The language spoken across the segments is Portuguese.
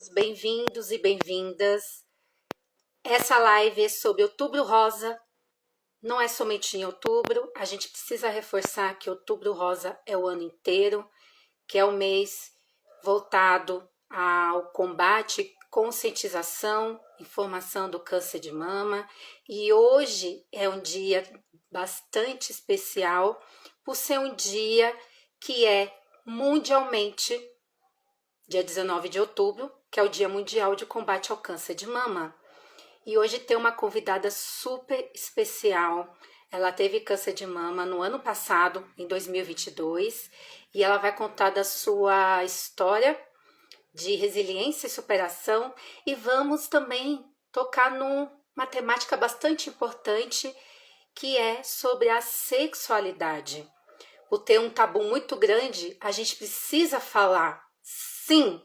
bem-vindos e bem-vindas. Essa live é sobre Outubro Rosa. Não é somente em outubro, a gente precisa reforçar que Outubro Rosa é o ano inteiro, que é o mês voltado ao combate, conscientização, informação do câncer de mama. E hoje é um dia bastante especial, por ser um dia que é mundialmente, dia 19 de outubro, que é o Dia Mundial de Combate ao Câncer de Mama. E hoje tem uma convidada super especial. Ela teve câncer de mama no ano passado, em 2022, e ela vai contar da sua história de resiliência e superação. E vamos também tocar numa temática bastante importante, que é sobre a sexualidade. Por ter um tabu muito grande, a gente precisa falar, sim.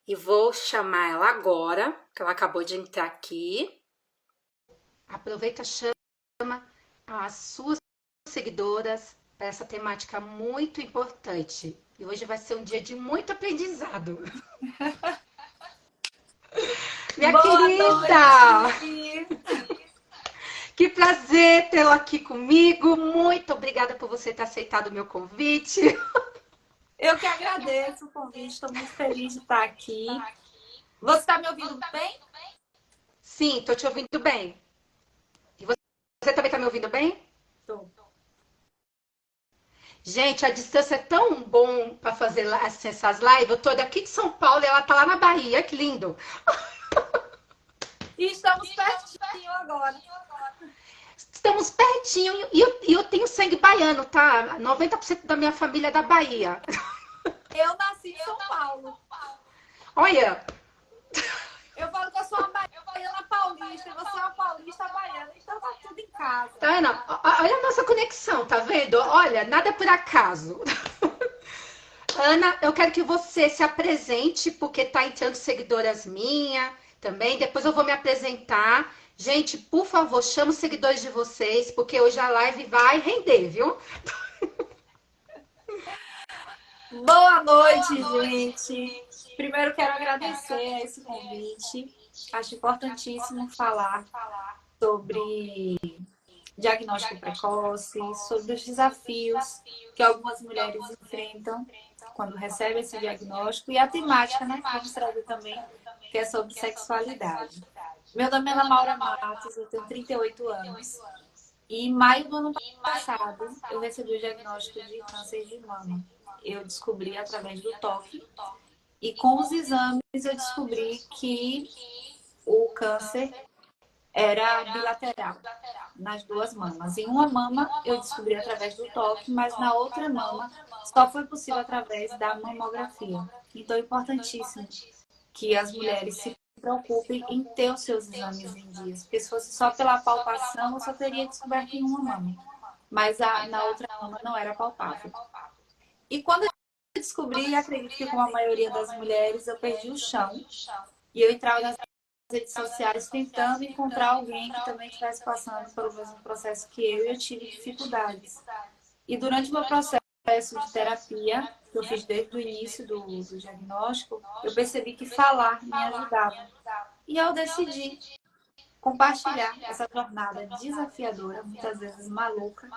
E vou chamar ela agora, que ela acabou de entrar aqui. Aproveita, chama as suas seguidoras para essa temática muito importante. E hoje vai ser um dia de muito aprendizado. Minha Boa querida! noite. Que prazer tê-la aqui comigo. Muito obrigada por você ter aceitado o meu convite. Eu que agradeço o convite, estou muito feliz de estar aqui. Você está me ouvindo bem? Sim, estou te ouvindo bem. E você também está me ouvindo bem? Estou. Gente, a distância é tão bom para fazer essas lives. Eu tô daqui de São Paulo e ela tá lá na Bahia. Que lindo! E estamos pertinho agora. Estamos pertinho e eu tenho sangue baiano, tá? 90% da minha família é da Bahia. Eu nasci em São Paulo. Olha! Eu falo que eu sou uma baiana paulista e você é uma paulista baiana, então tá tudo em casa. Tá vendo? Olha a nossa conexão, tá vendo? Olha, nada é por acaso. Ana, eu quero que você se apresente, porque tá entrando seguidoras minhas também. Depois eu vou me apresentar. Gente, por favor, chama os seguidores de vocês, porque hoje a live vai render, viu? Boa noite, gente. Primeiro quero agradecer esse convite. Acho importantíssimo falar sobre diagnóstico precoce, sobre os desafios que algumas mulheres enfrentam quando recebem esse diagnóstico e a temática, né, que vamos trazer também, que é sobre sexualidade. Meu nome é Ana Maura Matos, eu tenho 38 anos e em maio do ano passado eu recebi o diagnóstico de câncer de mama. Eu descobri através do toque e com os exames eu descobri que o câncer era bilateral, nas duas mamas. Em uma mama eu descobri através do toque, mas na outra mama só foi possível através da mamografia. Então é importantíssimo que as mulheres se preocupem em ter os seus exames em dias, porque se fosse só pela palpação, eu só teria descoberto em uma mama, mas na outra mama não era palpável. E quando eu descobri, acredito que como a maioria das mulheres, eu perdi o chão e eu entrava nas redes sociais tentando encontrar alguém que também estivesse passando pelo mesmo processo que eu e eu tive dificuldades. E durante o meu processo de terapia, que eu fiz desde o início do diagnóstico, eu percebi que falar me ajudava. E eu decidi compartilhar essa jornada desafiadora, muitas vezes maluca,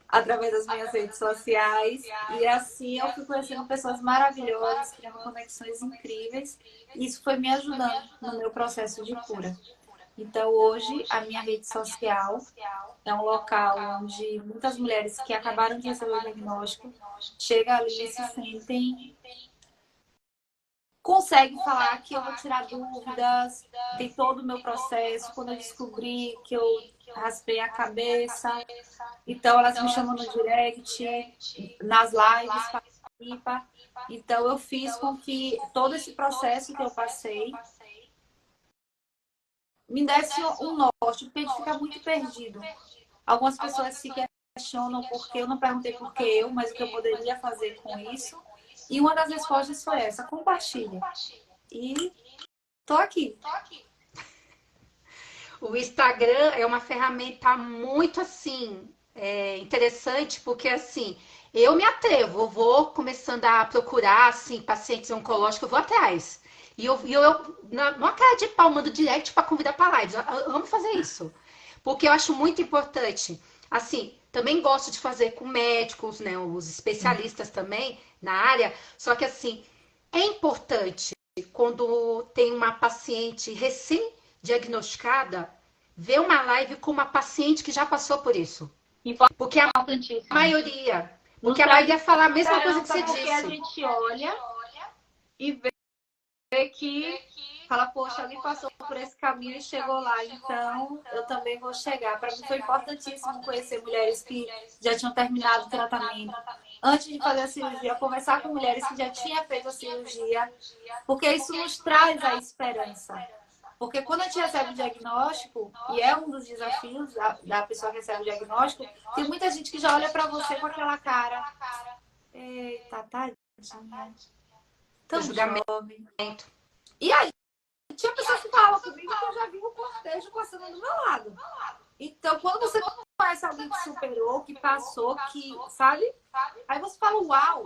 através das minhas redes sociais. E assim eu fui conhecendo pessoas maravilhosas, criando conexões incríveis. E isso foi me ajudando no meu processo de cura. Então hoje a minha rede social é um local onde muitas mulheres que acabaram de receber o diagnóstico chegam ali e se sentem, conseguem falar que eu vou tirar dúvidas, tem todo o meu processo. Quando eu descobri que eu raspei a cabeça, então elas me chamam no direct, nas lives, participa. Então eu fiz com que todo esse processo que eu passei me desse um norte, porque a gente fica muito perdido. Algumas pessoas se questionam porque eu não perguntei por que eu, mas o que eu poderia fazer com isso. E uma das respostas foi essa: compartilha. E tô aqui. O Instagram é uma ferramenta muito assim interessante, porque assim eu me atrevo, eu vou começando a procurar assim pacientes oncológicos, eu vou atrás. Não cara de pau, mando direct para convidar para lives. Eu amo fazer isso. Porque eu acho muito importante. Assim, também gosto de fazer com médicos, né? Os especialistas também na área. Só que assim, é importante quando tem uma paciente recém-diagnosticada, ver uma live com uma paciente que já passou por isso. Porque a Importantíssimo. maioria. Nos Porque a traz maioria fala a mesma coisa que esperança, você porque a disse. gente olha e vê que fala, poxa, alguém passou por esse caminho e chegou lá, então eu também vou chegar. Para mim foi importantíssimo conhecer mulheres que já tinham terminado o tratamento. Antes de fazer a cirurgia, conversar com mulheres que já tinham feito a cirurgia, porque isso nos traz a esperança. Porque quando a gente recebe o diagnóstico, e é um dos desafios da pessoa que recebe o diagnóstico, tem muita gente que já olha para você com aquela cara. Eita, tadinha. Tão jovem. E aí, tinha pessoas que falavam comigo que eu já vi o cortejo passando do meu lado. Então, quando você conhece alguém que superou, que passou, que, sabe? Aí você fala, uau,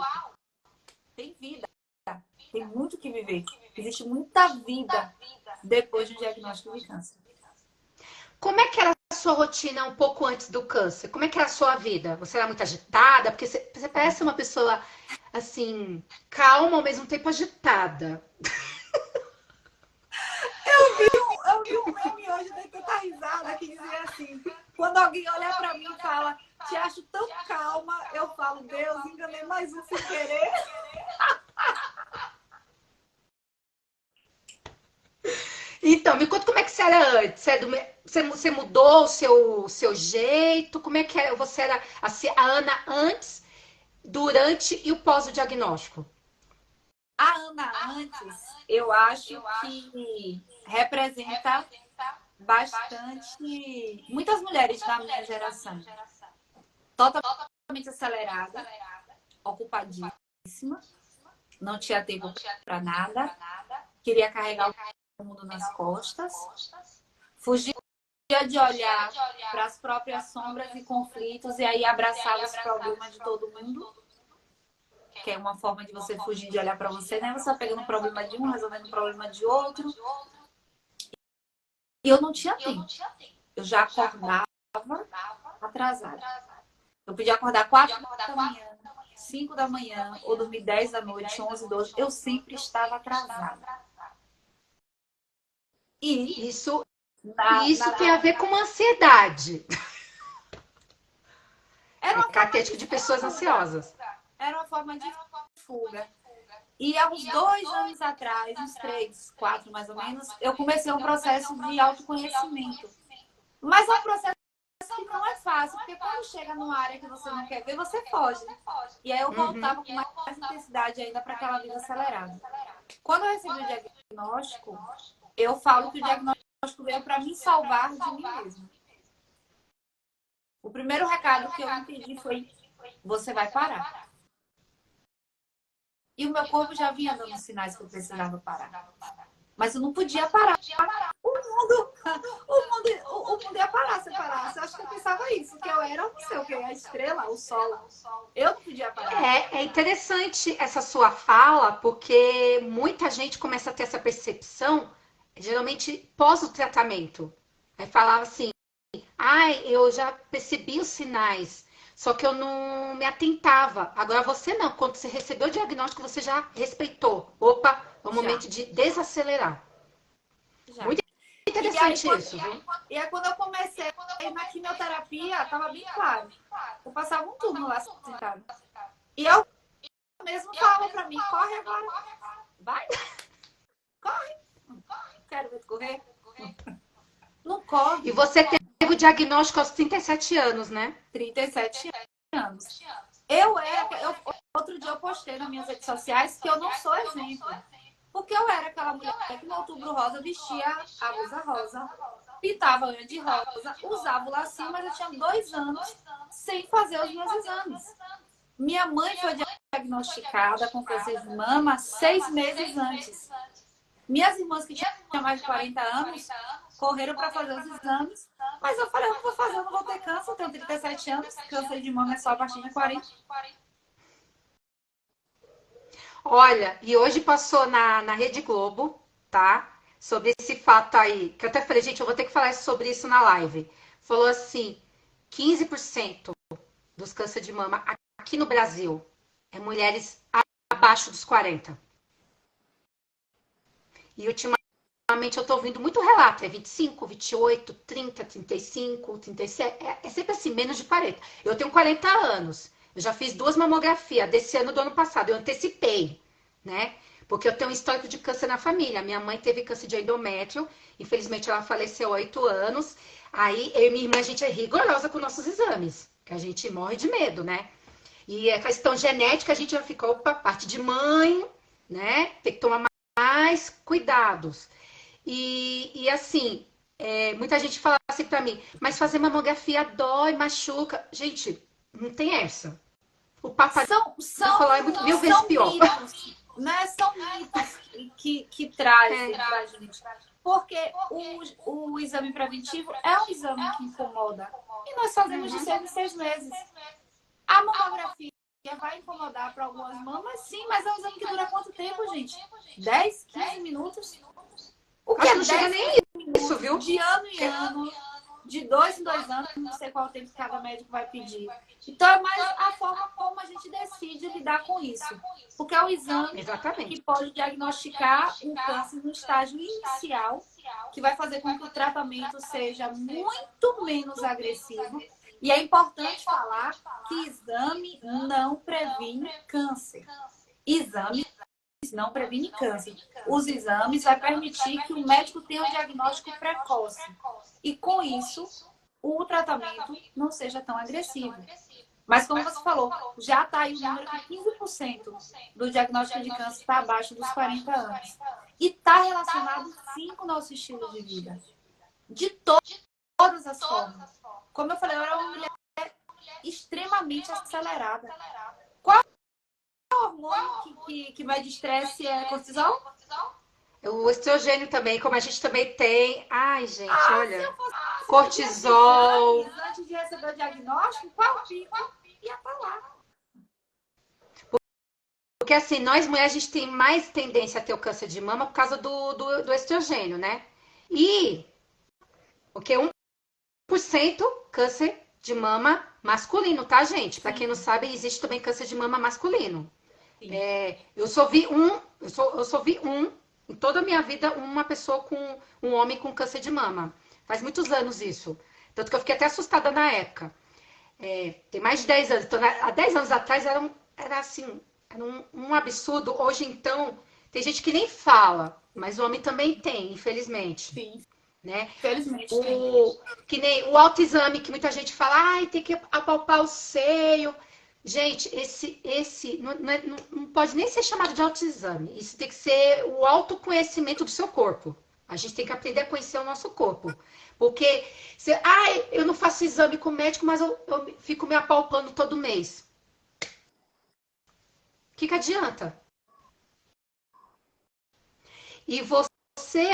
tem vida. Tem muito que viver. Existe muita vida depois do diagnóstico de câncer. Como é que era a sua rotina um pouco antes do câncer? Como é que era a sua vida? Você era muito agitada? Porque você parece uma pessoa, assim, calma, ao mesmo tempo agitada. Eu vi um meme hoje, dei tanta risada, que dizia assim, quando alguém olha pra mim e fala, te acho tão calma, eu falo, Deus, enganei mais um sem querer. Então, me conta como é que você era antes. Você mudou o seu jeito? Como é que era? Você era assim, a Ana antes, durante e o pós o diagnóstico? A Ana antes, eu acho que representa bastante muitas mulheres da minha geração. Totalmente acelerada, ocupadíssima, não tinha tempo para nada, queria carregar o mundo nas costas, fugia de olhar para as próprias sombras e conflitos e aí abraçava os problemas de todo mundo, que é uma forma de você fugir de olhar para você, né? Você vai pegando o problema de um, resolvendo o problema de outro. E eu não tinha tempo. Eu já acordava atrasada. Eu podia acordar 4 da manhã, 5 da manhã, ou dormir 10 da noite, 11, 12. Eu sempre estava atrasada. E Isso tem a ver com uma ansiedade. era É uma forma característico de pessoas ansiosas. Era uma forma de fuga. E há uns 2 anos atrás, uns 3, 4 mais ou menos, eu comecei um processo de autoconhecimento. Mas é um processo que não é fácil, porque quando chega numa área que você não quer ver, você foge. E aí eu voltava com mais intensidade ainda para aquela vida acelerada. Quando eu recebi o diagnóstico, eu falo que o diagnóstico veio para me salvar de mim mesma. O primeiro recado que eu entendi foi: você vai parar. E o meu corpo já vinha dando sinais que eu precisava parar. Mas eu não podia parar. O mundo ia parar se eu parasse. Eu acho que eu pensava isso, que eu era, não sei o que, a estrela, o sol. Eu não podia parar. É interessante essa sua fala, porque muita gente começa a ter essa percepção, geralmente pós o tratamento. Aí falava assim, ai, eu já percebi os sinais, só que eu não me atentava. Agora você não, quando você recebeu o diagnóstico, você já respeitou. Opa, é o momento de desacelerar. Já. Muito interessante isso, viu? E aí quando eu comecei na quimioterapia, estava bem claro. Eu passava um turno lá sentada. E eu mesmo falava para mim, corre agora. Vai. Corre. Quero ver tu correr. Não corre. E você teve o diagnóstico aos 37 anos, né? 37 anos. Outro dia eu postei nas minhas redes sociais que eu não sou exemplo. Porque eu era aquela mulher que no Outubro Rosa vestia a blusa rosa, pintava a unha de rosa, usava o lacinho, mas eu tinha 2 anos sem fazer os meus exames. Minha mãe foi diagnosticada com câncer de mama 6 meses antes. Minhas irmãs que tinham mais de 40 anos correram para fazer os exames, mas eu falei, eu não vou fazer, eu não vou ter câncer, eu tenho 37 anos, câncer de mama é só a partir de 40. Olha, e hoje passou na Rede Globo tá? Sobre esse fato aí, que eu até falei, gente, eu vou ter que falar sobre isso na live. Falou assim, 15% dos câncer de mama aqui no Brasil é mulheres abaixo dos 40. E ultimamente eu tô ouvindo muito relato, é 25, 28, 30, 35, 37, é sempre assim, menos de 40. Eu tenho 40 anos, eu já fiz 2 mamografias desse ano do ano passado, eu antecipei, né? Porque eu tenho um histórico de câncer na família. Minha mãe teve câncer de endométrio, infelizmente ela faleceu há 8 anos. Aí eu e minha irmã, a gente é rigorosa com nossos exames, que a gente morre de medo, né? E a questão genética, a gente já ficou, opa, parte de mãe, né? Tem que tomar mais cuidados. E assim, muita gente fala assim pra mim, mas fazer mamografia dói, machuca. Gente, não tem essa. O papai falou é muito, mil vezes são pior. mitos, né? São mitos que trazem pra gente. Porque o exame preventivo é um exame que incomoda. E nós fazemos de 6 em 6 meses. A mamografia vai incomodar para algumas mamas, sim, mas é um exame que dura quanto tempo, gente? 10, 15 minutos? O que Acho é que não chega 10 nem minutos isso, viu? de ano em ano, de 2 em 2 anos, não sei qual tempo cada médico vai pedir. Então, é mais a forma como a gente decide lidar com isso. Porque é o exame Exatamente. que pode diagnosticar um câncer no estágio inicial, que vai fazer com que o tratamento seja muito menos agressivo. E é importante falar que exame não previne câncer. Exame não previne câncer. Os exames vai permitir que o médico tenha um diagnóstico precoce. E com isso, o tratamento não seja tão agressivo. Mas como você falou, já está aí o número que 15% do diagnóstico de câncer está abaixo dos 40 anos. E está relacionado, sim, com o nosso estilo de vida. De todas as formas. Como eu falei, eu era uma mulher extremamente acelerada. Qual é o hormônio que mede estresse? É cortisol? O estrogênio também, como a gente também tem. Ai, gente, olha. Se eu fosse Cortisol. antes de receber o diagnóstico, qual pico ia estar lá? Porque assim, nós mulheres, a gente tem mais tendência a ter o câncer de mama por causa do estrogênio, né? E o que? 1% câncer de mama masculino, tá, gente? Pra quem não sabe, existe também câncer de mama masculino. Eu só vi um em toda a minha vida, uma pessoa com um homem com câncer de mama. Faz muitos anos isso. Tanto que eu fiquei até assustada na época. Tem mais de 10 anos. Então, há 10 anos atrás era assim, era um absurdo. Hoje, então, tem gente que nem fala, mas o homem também tem, infelizmente. Sim, Né? infelizmente Que nem o autoexame, que muita gente fala, ai, tem que apalpar o seio. Gente, esse não pode nem ser chamado de autoexame. Isso tem que ser o autoconhecimento do seu corpo. A gente tem que aprender a conhecer o nosso corpo. Porque, eu não faço exame com o médico, mas eu fico me apalpando todo mês. O que adianta? E você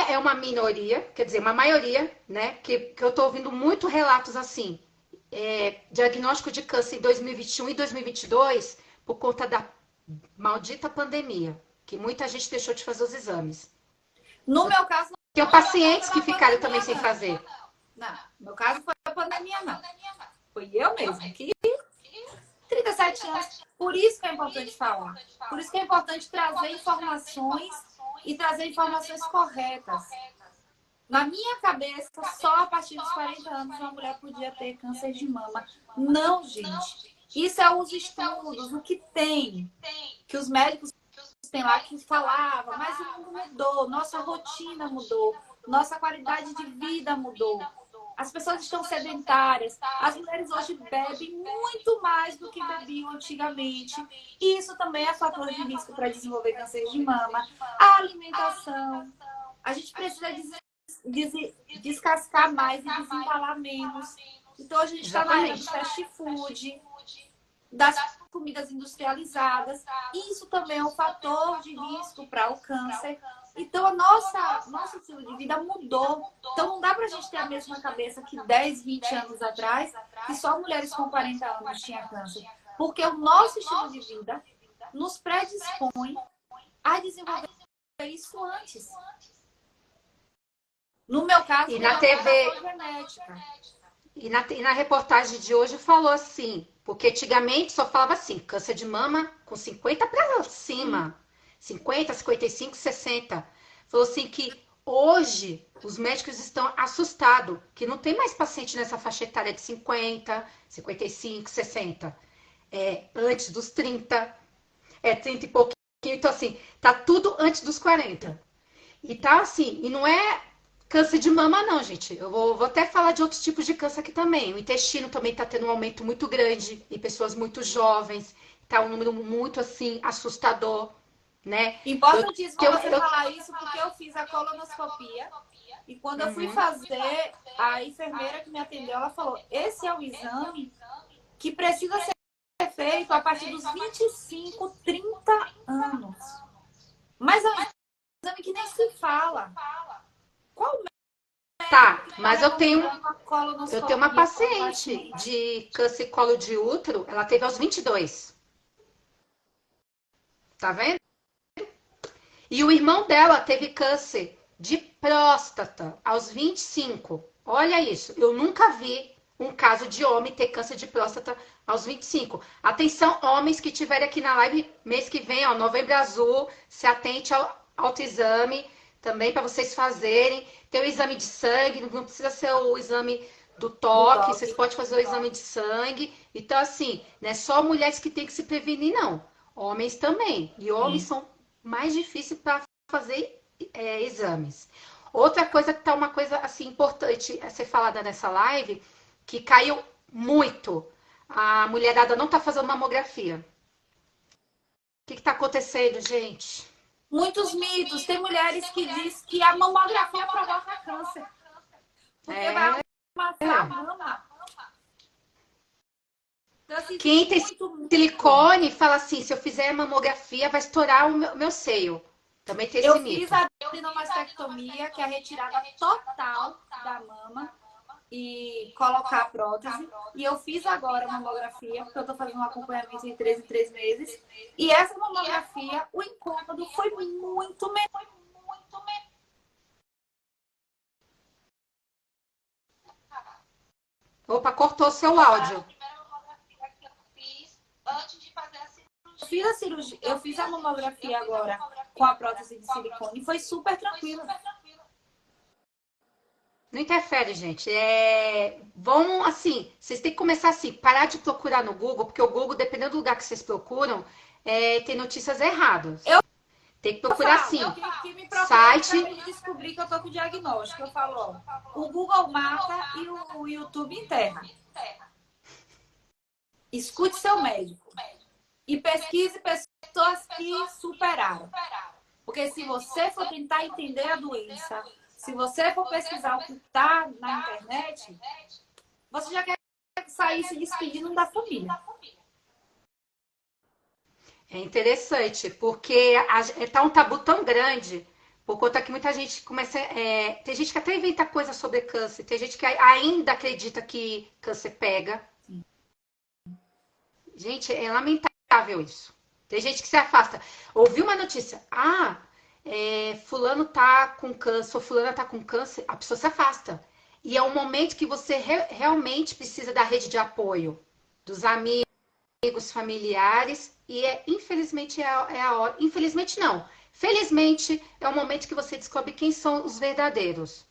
é uma minoria, quer dizer, uma maioria, né? Que eu tô ouvindo muito relatos assim. Diagnóstico de câncer em 2021 e 2022 por conta da maldita pandemia, que muita gente deixou de fazer os exames. No meu caso, Tem pacientes que ficaram também sem fazer. Não, no meu caso foi a pandemia, não. Foi eu mesma que 37 anos. Por isso que é importante falar. Por isso que é importante trazer informações e trazer informações corretas. Na minha cabeça, só a partir dos 40 anos uma mulher podia ter câncer de mama. Não, gente. Isso é os estudos, o que tem. Que os médicos têm lá que falava, mas o mundo mudou, nossa rotina mudou, nossa qualidade de vida mudou. As pessoas estão sedentárias. As mulheres hoje bebem muito mais do que bebiam antigamente. E isso também é fator de risco para desenvolver câncer de mama. A alimentação. A gente precisa descascar mais e desempalar menos. Então, a gente está na era do fast food, das comidas industrializadas. Isso também é um fator de risco para o câncer. Então, nosso estilo de vida mudou. Então, não dá para a gente ter a mesma cabeça que 10, 20 anos atrás, que só mulheres com 40 anos tinham câncer. Porque o nosso estilo de vida nos predispõe a desenvolver isso antes. No meu caso, E tem na uma TV, variação genética. e na reportagem de hoje falou assim, porque antigamente só falava assim, câncer de mama com 50 para Hum. cima, 50, 55, 60. Falou assim que hoje os médicos estão assustados, que não tem mais paciente nessa faixa etária de 50, 55, 60. Antes dos 30, 30 e pouquinho. Então, assim, tá tudo antes dos 40. E tá assim, e não é câncer de mama, não, gente. Eu vou até falar de outros tipos de câncer aqui também. O intestino também tá tendo um aumento muito grande em pessoas muito jovens. Tá um número muito, assim, assustador, né? Eu, Importantíssimo eu, você eu falar isso, porque eu fiz a colonoscopia e quando eu fui Uhum. fazer, a enfermeira que me atendeu, ela falou: esse é o exame que precisa ser feito a partir dos 25, 30 anos. Mas é um exame que nem se fala. Qual médico Tá, que está mas recomendando uma eu tenho uma colonoscopia para um paciente paciente? de câncer colo de útero, ela teve aos 22, tá vendo? E o irmão dela teve câncer de próstata aos 25. Olha isso, eu nunca vi um caso de homem ter câncer de próstata aos 25. Atenção, homens que estiverem aqui na live mês que vem, ó, Novembro Azul, se atente ao autoexame também para vocês fazerem. Tem o exame de sangue, não precisa ser o exame do Do toque, vocês toque. podem fazer o exame de sangue. Então, assim, não é só mulheres que têm que se prevenir, não. Homens também. E homens Sim. são mais difíceis para fazer exames. Outra coisa que tá uma coisa assim importante a ser falada nessa live, que caiu muito. A mulherada não tá fazendo mamografia. O que está acontecendo, gente? Muitos mitos. Tem mulheres que dizem que a mamografia provoca câncer, porque vai É. amassar a mama. Então, assim, tem Quem tem muito mito. silicone fala assim: se eu fizer mamografia, vai estourar o meu seio. Também tem esse Eu fiz mito. a adenomastectomia, que é a retirada total da mama e colocar a prótese. E eu fiz agora a mamografia, porque eu estou fazendo um acompanhamento em 3 em 3 meses. E essa mamografia, o incômodo foi muito menor. Opa, cortou seu áudio. Eu fiz a mamografia agora com a prótese de silicone e foi super tranquilo. Não interfere, gente. Vão assim, vocês têm que começar assim, parar de procurar no Google, porque o Google, dependendo do lugar que vocês procuram, tem notícias erradas. Eu Tem que procurar falo, assim, que me procura site. para descobrir que eu tô com diagnóstico. Eu falo, ó, o Google mata e o YouTube enterra. Escute seu médico e pesquise pessoas que superaram. Porque se você for tentar entender a doença, se você for pesquisar o que está na internet, você já quer sair se despedindo da família. É interessante, porque tá um tabu tão grande, por conta que muita gente começa. Tem gente que até inventa coisa sobre câncer, tem gente que ainda acredita que câncer pega. Gente, é lamentável isso. Tem gente que se afasta. Ouviu uma notícia, fulano tá com câncer, ou fulana tá com câncer, a pessoa se afasta. E é um momento que você realmente precisa da rede de apoio, dos amigos, familiares, e infelizmente é a hora. Infelizmente não. Felizmente é o momento que você descobre quem são os verdadeiros.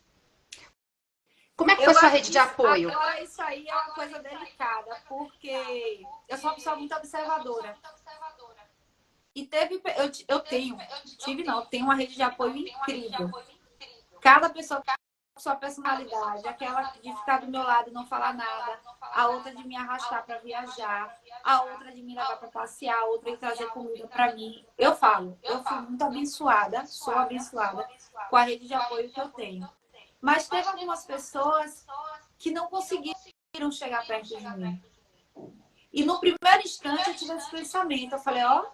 Como é que foi Eu sua acho rede que de apoio? agora isso aí é uma coisa delicada, porque eu sou uma pessoa muito observadora. E tenho uma rede de apoio incrível. Cada pessoa com sua personalidade, aquela de ficar do meu lado e não falar nada, a outra de me arrastar para viajar, a outra de me levar para passear, a outra de trazer comida para mim. Eu fui muito abençoada, sou abençoada com a rede de apoio que eu tenho. Mas teve algumas pessoas que não conseguiram chegar perto de mim. E no primeiro instante eu tive esse pensamento. Eu falei, ó,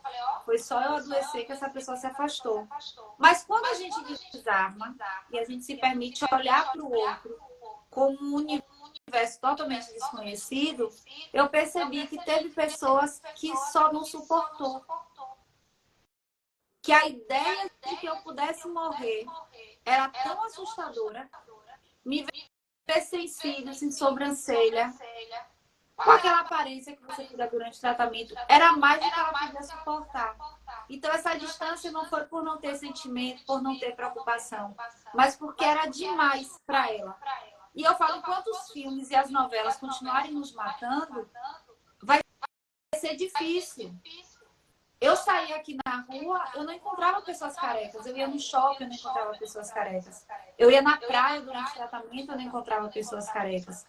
foi só eu adoecer que essa pessoa se afastou. Mas quando a gente desarma e a gente se permite olhar para o outro como um universo totalmente desconhecido, eu percebi que teve pessoas que só não suportou. Que a ideia de que eu pudesse morrer era tão assustadora me ver sem cílios, sem sobrancelha, com aquela aparência que você fica durante o tratamento, era mais do que ela podia suportar. Então, essa distância não foi por não ter sentimento, por não ter preocupação, mas porque era demais para ela. E eu falo, enquanto os filmes e as novelas continuarem nos matando, vai ser difícil. Eu saía aqui na rua, eu não encontrava pessoas carecas. Eu ia no shopping, eu não encontrava pessoas carecas. Eu ia na praia durante o tratamento, eu não encontrava pessoas carecas.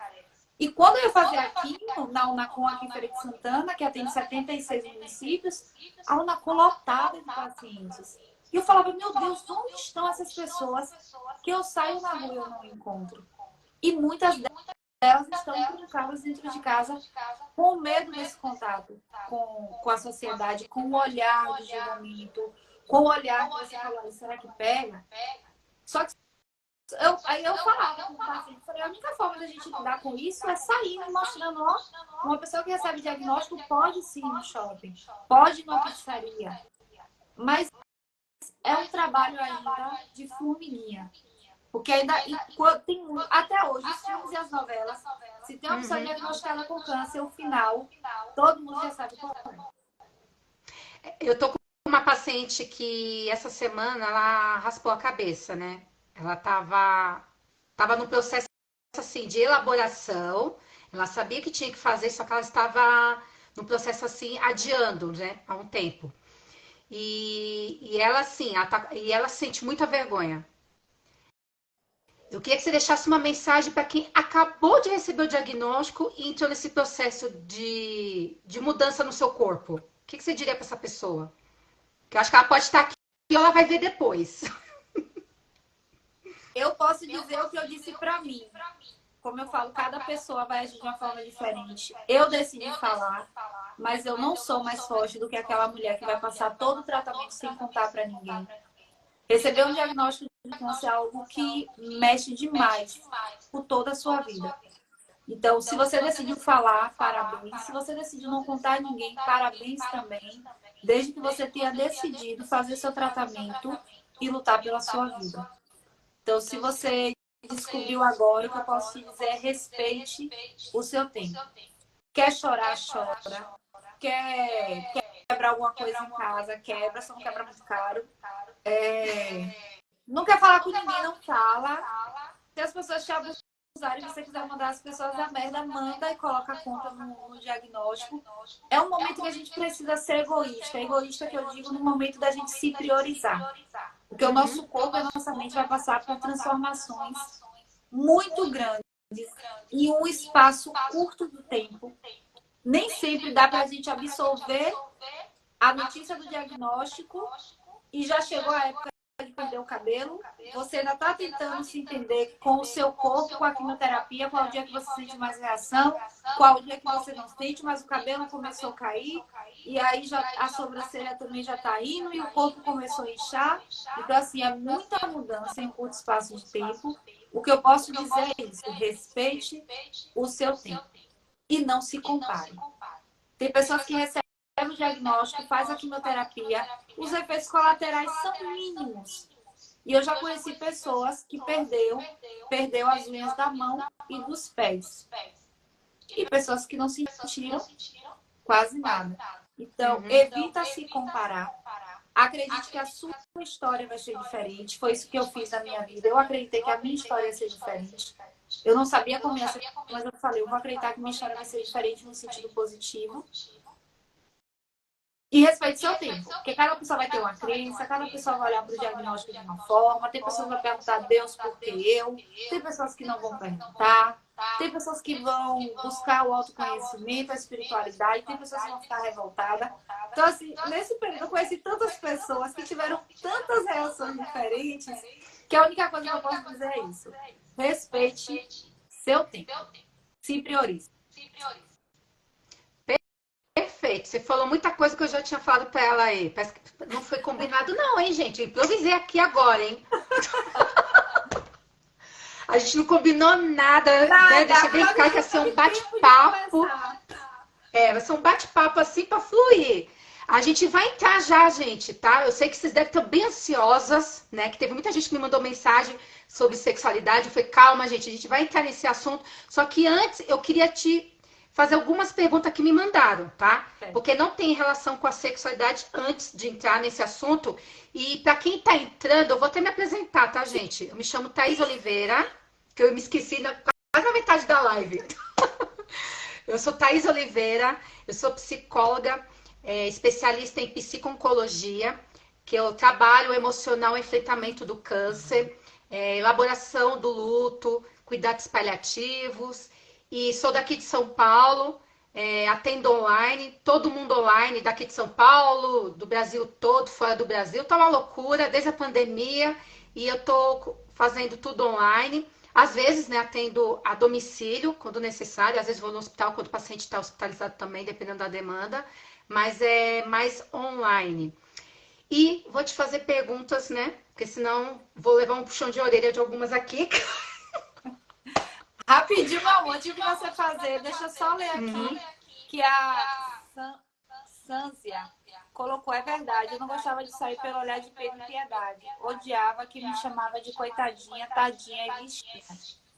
E quando eu ia fazer aqui, na Unacom, aqui em Feira de Santana, que atende 76 municípios, a Unacom lotada de pacientes. E eu falava, meu Deus, onde estão essas pessoas que eu saio na rua e eu não encontro? E muitas delas estão trancadas dentro de casa com medo desse contato com a sociedade, com o olhar de julgamento, com o olhar que você falou, será que pega? Só que aí eu falava com o paciente, falei, a única forma da gente lidar com isso é sair me mostrando, ó, uma pessoa que recebe diagnóstico pode sim ir no shopping, pode ir numa pizzaria, mas é um trabalho ainda de formiguinha. Porque ainda tem até hoje, os filmes e as novelas, se tem uma pessoa diagnosticada com câncer, o final, todo mundo já sabe qual é. Eu tô com uma paciente que essa semana ela raspou a cabeça, né? Ela tava no processo assim de elaboração. Ela sabia que tinha que fazer, só que ela estava no processo assim adiando, né, há um tempo. E ela assim, e ela sente muita vergonha. Eu queria que você deixasse uma mensagem para quem acabou de receber o diagnóstico e entrou nesse processo de mudança no seu corpo. O que você diria para essa pessoa? Que eu acho que ela pode estar aqui e ela vai ver depois. Eu posso dizer o que eu disse para mim. Como eu falo, cada pessoa vai agir de uma forma diferente. Eu decidi falar, mas eu não sou mais forte do que aquela mulher que vai passar todo o tratamento sem contar para ninguém. Receber um diagnóstico de câncer é algo que mexe demais por toda a sua vida. Então, se você decidiu falar, parabéns. Se você decidiu não contar a ninguém, parabéns também. Desde que você tenha decidido fazer seu tratamento e lutar pela sua vida. Então, se você descobriu agora, o que eu posso te dizer é respeite o seu tempo. Quer chorar, chora. Quer quebrar alguma coisa em casa, quebra, só não quebra muito caro. Não quer falar com ninguém, não fala. Se as pessoas te abusarem, se você quiser mandar as pessoas da merda, manda e coloca a conta no diagnóstico. É um momento que a gente precisa ser egoísta. Egoísta que eu digo no momento da gente se priorizar. Porque o nosso corpo e a nossa mente vai passar por transformações muito grandes em um espaço curto de tempo. Nem sempre dá para a gente absorver a notícia do diagnóstico e já chegou a época de perder o cabelo. Você ainda está tentando se entender com o seu corpo, com a quimioterapia, qual o dia que você sente mais reação, qual o dia que você não sente, mas o cabelo começou a cair, e aí já, a sobrancelha também já está indo, e o corpo começou a inchar. Então, assim, é muita mudança em um curto espaço de tempo. O que eu posso dizer é isso, respeite o seu tempo e não se compare. Tem pessoas que recebem o diagnóstico, faz a quimioterapia, os efeitos colaterais são mínimos. E eu já conheci pessoas que perdeu as unhas da mão e dos pés. E pessoas que não sentiram quase nada. Então, evita se comparar. Acredite que a sua história vai ser diferente. Foi isso que eu fiz na minha vida. Eu acreditei que a minha história ia ser diferente. Eu não sabia como ia ser, mas eu falei, eu vou acreditar que minha história vai ser diferente no sentido positivo. E respeite seu tempo, porque cada pessoa vai ter uma crença, cada pessoa vai olhar para o diagnóstico de uma forma, tem pessoas que vão perguntar, Deus, por que eu? Tem pessoas que não vão perguntar, tem pessoas que vão buscar o autoconhecimento, a espiritualidade, tem pessoas que vão ficar revoltadas. Então, assim, nesse período eu conheci tantas pessoas que tiveram tantas reações diferentes, que a única coisa que eu posso dizer é isso. Respeite seu tempo. Se priorize. Perfeito. Você falou muita coisa que eu já tinha falado para ela aí. Parece que não foi combinado, não, hein, gente? Eu improvisei aqui agora, hein? A gente não combinou nada, né? Deixa bem claro que vai ser um bate-papo. Vai ser um bate-papo assim para fluir. A gente vai entrar já, gente, tá? Eu sei que vocês devem estar bem ansiosas, né? Que teve muita gente que me mandou mensagem sobre sexualidade. Eu falei, calma, gente, a gente vai entrar nesse assunto. Só que antes eu queria te fazer algumas perguntas que me mandaram, tá? Porque não tem relação com a sexualidade antes de entrar nesse assunto. E para quem tá entrando, eu vou até me apresentar, tá, gente? Eu me chamo Thaís Oliveira, que eu me esqueci quase na metade da live. Eu sou Thaís Oliveira, eu sou psicóloga, especialista em psico-oncologia, que eu trabalho emocional e enfrentamento do câncer, elaboração do luto, cuidados paliativos, e sou daqui de São Paulo, atendo online, todo mundo online, daqui de São Paulo, do Brasil todo, fora do Brasil, tá uma loucura desde a pandemia, e eu tô fazendo tudo online. Às vezes, né, atendo a domicílio, quando necessário. Às vezes vou no hospital, quando o paciente está hospitalizado também, dependendo da demanda. Mas é mais online. E vou te fazer perguntas, né? Porque senão vou levar um puxão de orelha de algumas aqui. Rapidinho, meu amor, antes de você fazer, deixa eu só ler aqui que a Sância colocou, é verdade, eu não gostava de sair pelo olhar de pena e piedade. Odiava que me chamava de coitadinha, tadinha e bichinha.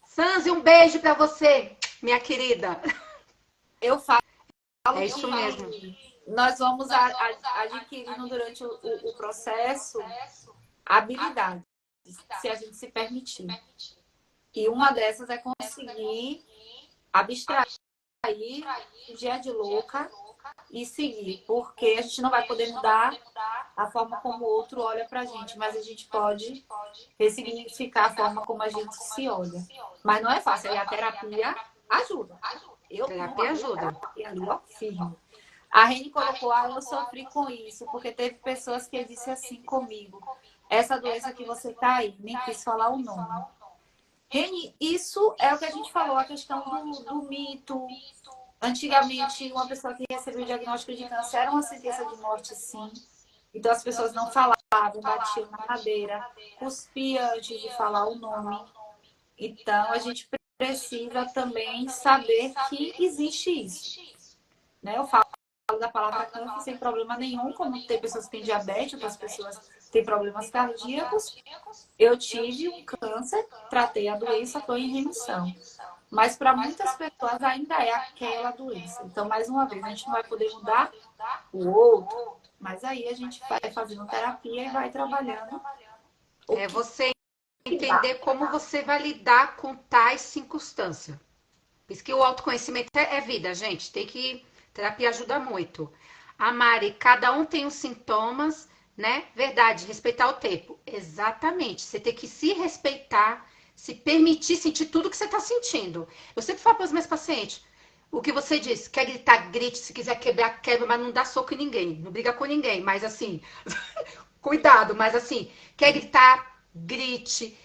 Sanzi, um beijo pra você, minha querida. Eu falo É isso que mesmo. nós vamos adquirindo durante o processo habilidades, se a gente se permitir. E uma dessas é conseguir abstrair o dia de louca e seguir, porque a gente não vai poder mudar a forma como o outro olha pra gente, mas a gente pode ressignificar a forma como a gente se olha. Mas não é fácil, e a terapia ajuda. Terapia ajuda. Terapia ali, ó, firme. A Reni colocou, eu sofri com isso, porque teve pessoas que disse assim comigo, essa doença que você tá aí, nem quis falar o nome. Reni, isso é o que a gente falou, a questão do mito. Antigamente, uma pessoa que recebeu o diagnóstico de câncer era uma sentença de morte, sim. Então, as pessoas não falavam, batiam na madeira, cuspiam antes de falar o nome. Então, a gente precisa também saber que existe isso. Né? Eu falo da palavra câncer sem problema nenhum, como tem pessoas que têm diabetes, outras pessoas têm problemas cardíacos. Eu tive um câncer, tratei a doença, estou em remissão. Mas para muitas pessoas ainda é aquela doença. Então, mais uma vez, a gente não vai poder mudar o outro, mas aí a gente vai fazendo terapia e vai trabalhando. É você entender como você vai lidar com tais circunstâncias. Por isso que o autoconhecimento é vida, gente. Tem que. Terapia ajuda muito. A Mari, cada um tem os sintomas, né? Verdade, respeitar o tempo. Exatamente. Você tem que se respeitar, se permitir sentir tudo que você está sentindo. Eu sempre falo para os meus pacientes. O que você disse, quer gritar, grite, se quiser quebrar, quebra, mas não dá soco em ninguém, não briga com ninguém, mas assim, cuidado, mas assim, quer gritar, grite.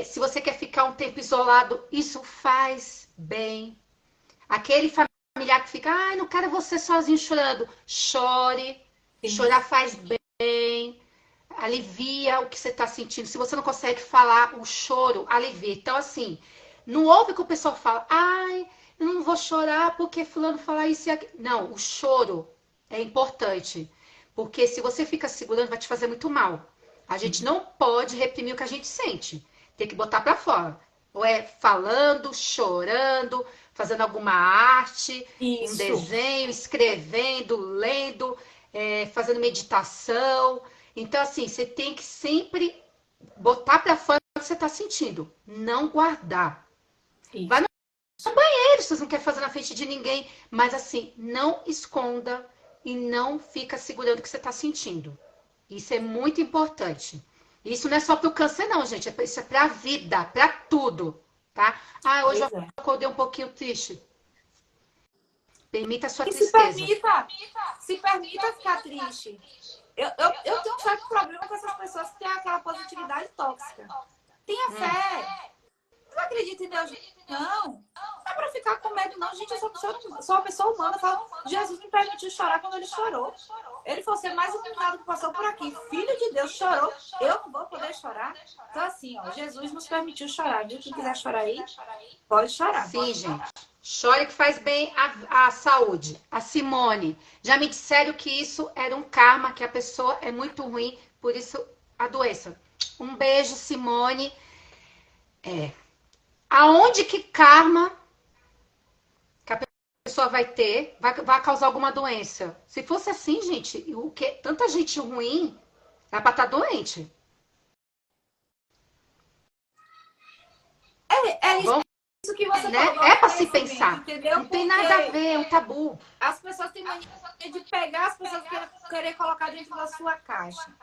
Se você quer ficar um tempo isolado, isso faz bem. Aquele familiar que fica, ai, não quero você sozinho chorando. Chore. Sim. Chorar faz bem. Alivia o que você está sentindo. Se você não consegue falar, o choro alivia. Então, assim, não ouve que o pessoal fala, ai, eu não vou chorar porque fulano fala isso e aquilo. Não, o choro é importante. Porque se você fica segurando, vai te fazer muito mal. A gente não pode reprimir o que a gente sente. Tem que botar para fora. Ou é falando, chorando, fazendo alguma arte, um desenho, escrevendo, lendo, fazendo meditação. Então, assim, você tem que sempre botar para fora o que você está sentindo. Não guardar. Isso. Vai no banheiro, se você não quer fazer na frente de ninguém. Mas, assim, não esconda e não fica segurando o que você está sentindo. Isso é muito importante. Isso não é só para o câncer, não, gente. Isso é para a vida, para tudo, tá? Ah, hoje eu acordei um pouquinho triste. Permita a sua tristeza. Se permita ficar triste. Eu tenho um certo problema com essas pessoas que têm aquela positividade tóxica. Tenha fé. Não acredita em Deus? Não. Não é pra ficar com medo, não. Gente, eu sou uma pessoa humana. Eu falo, Jesus me permitiu chorar quando ele chorou. Ele foi ser mais iluminado que passou por aqui. Filho de Deus chorou. Eu não vou poder chorar. Então, assim, ó, Jesus nos permitiu chorar, viu? Quem quiser chorar aí, pode chorar. Sim, gente. Chore que faz bem à saúde. A Simone. Já me disseram que isso era um karma, que a pessoa é muito ruim, por isso a doença. Um beijo, Simone. Aonde que karma que a pessoa vai ter vai causar alguma doença? Se fosse assim, gente, o que tanta gente ruim é pra estar doente. É Vamos, isso que você né? falou do É para se autoconhecimento, pensar. entendeu? Não tem nada a Porque ver, é um tabu. as pessoas têm mania de pegar as pessoas e querer colocar dentro da sua caixa.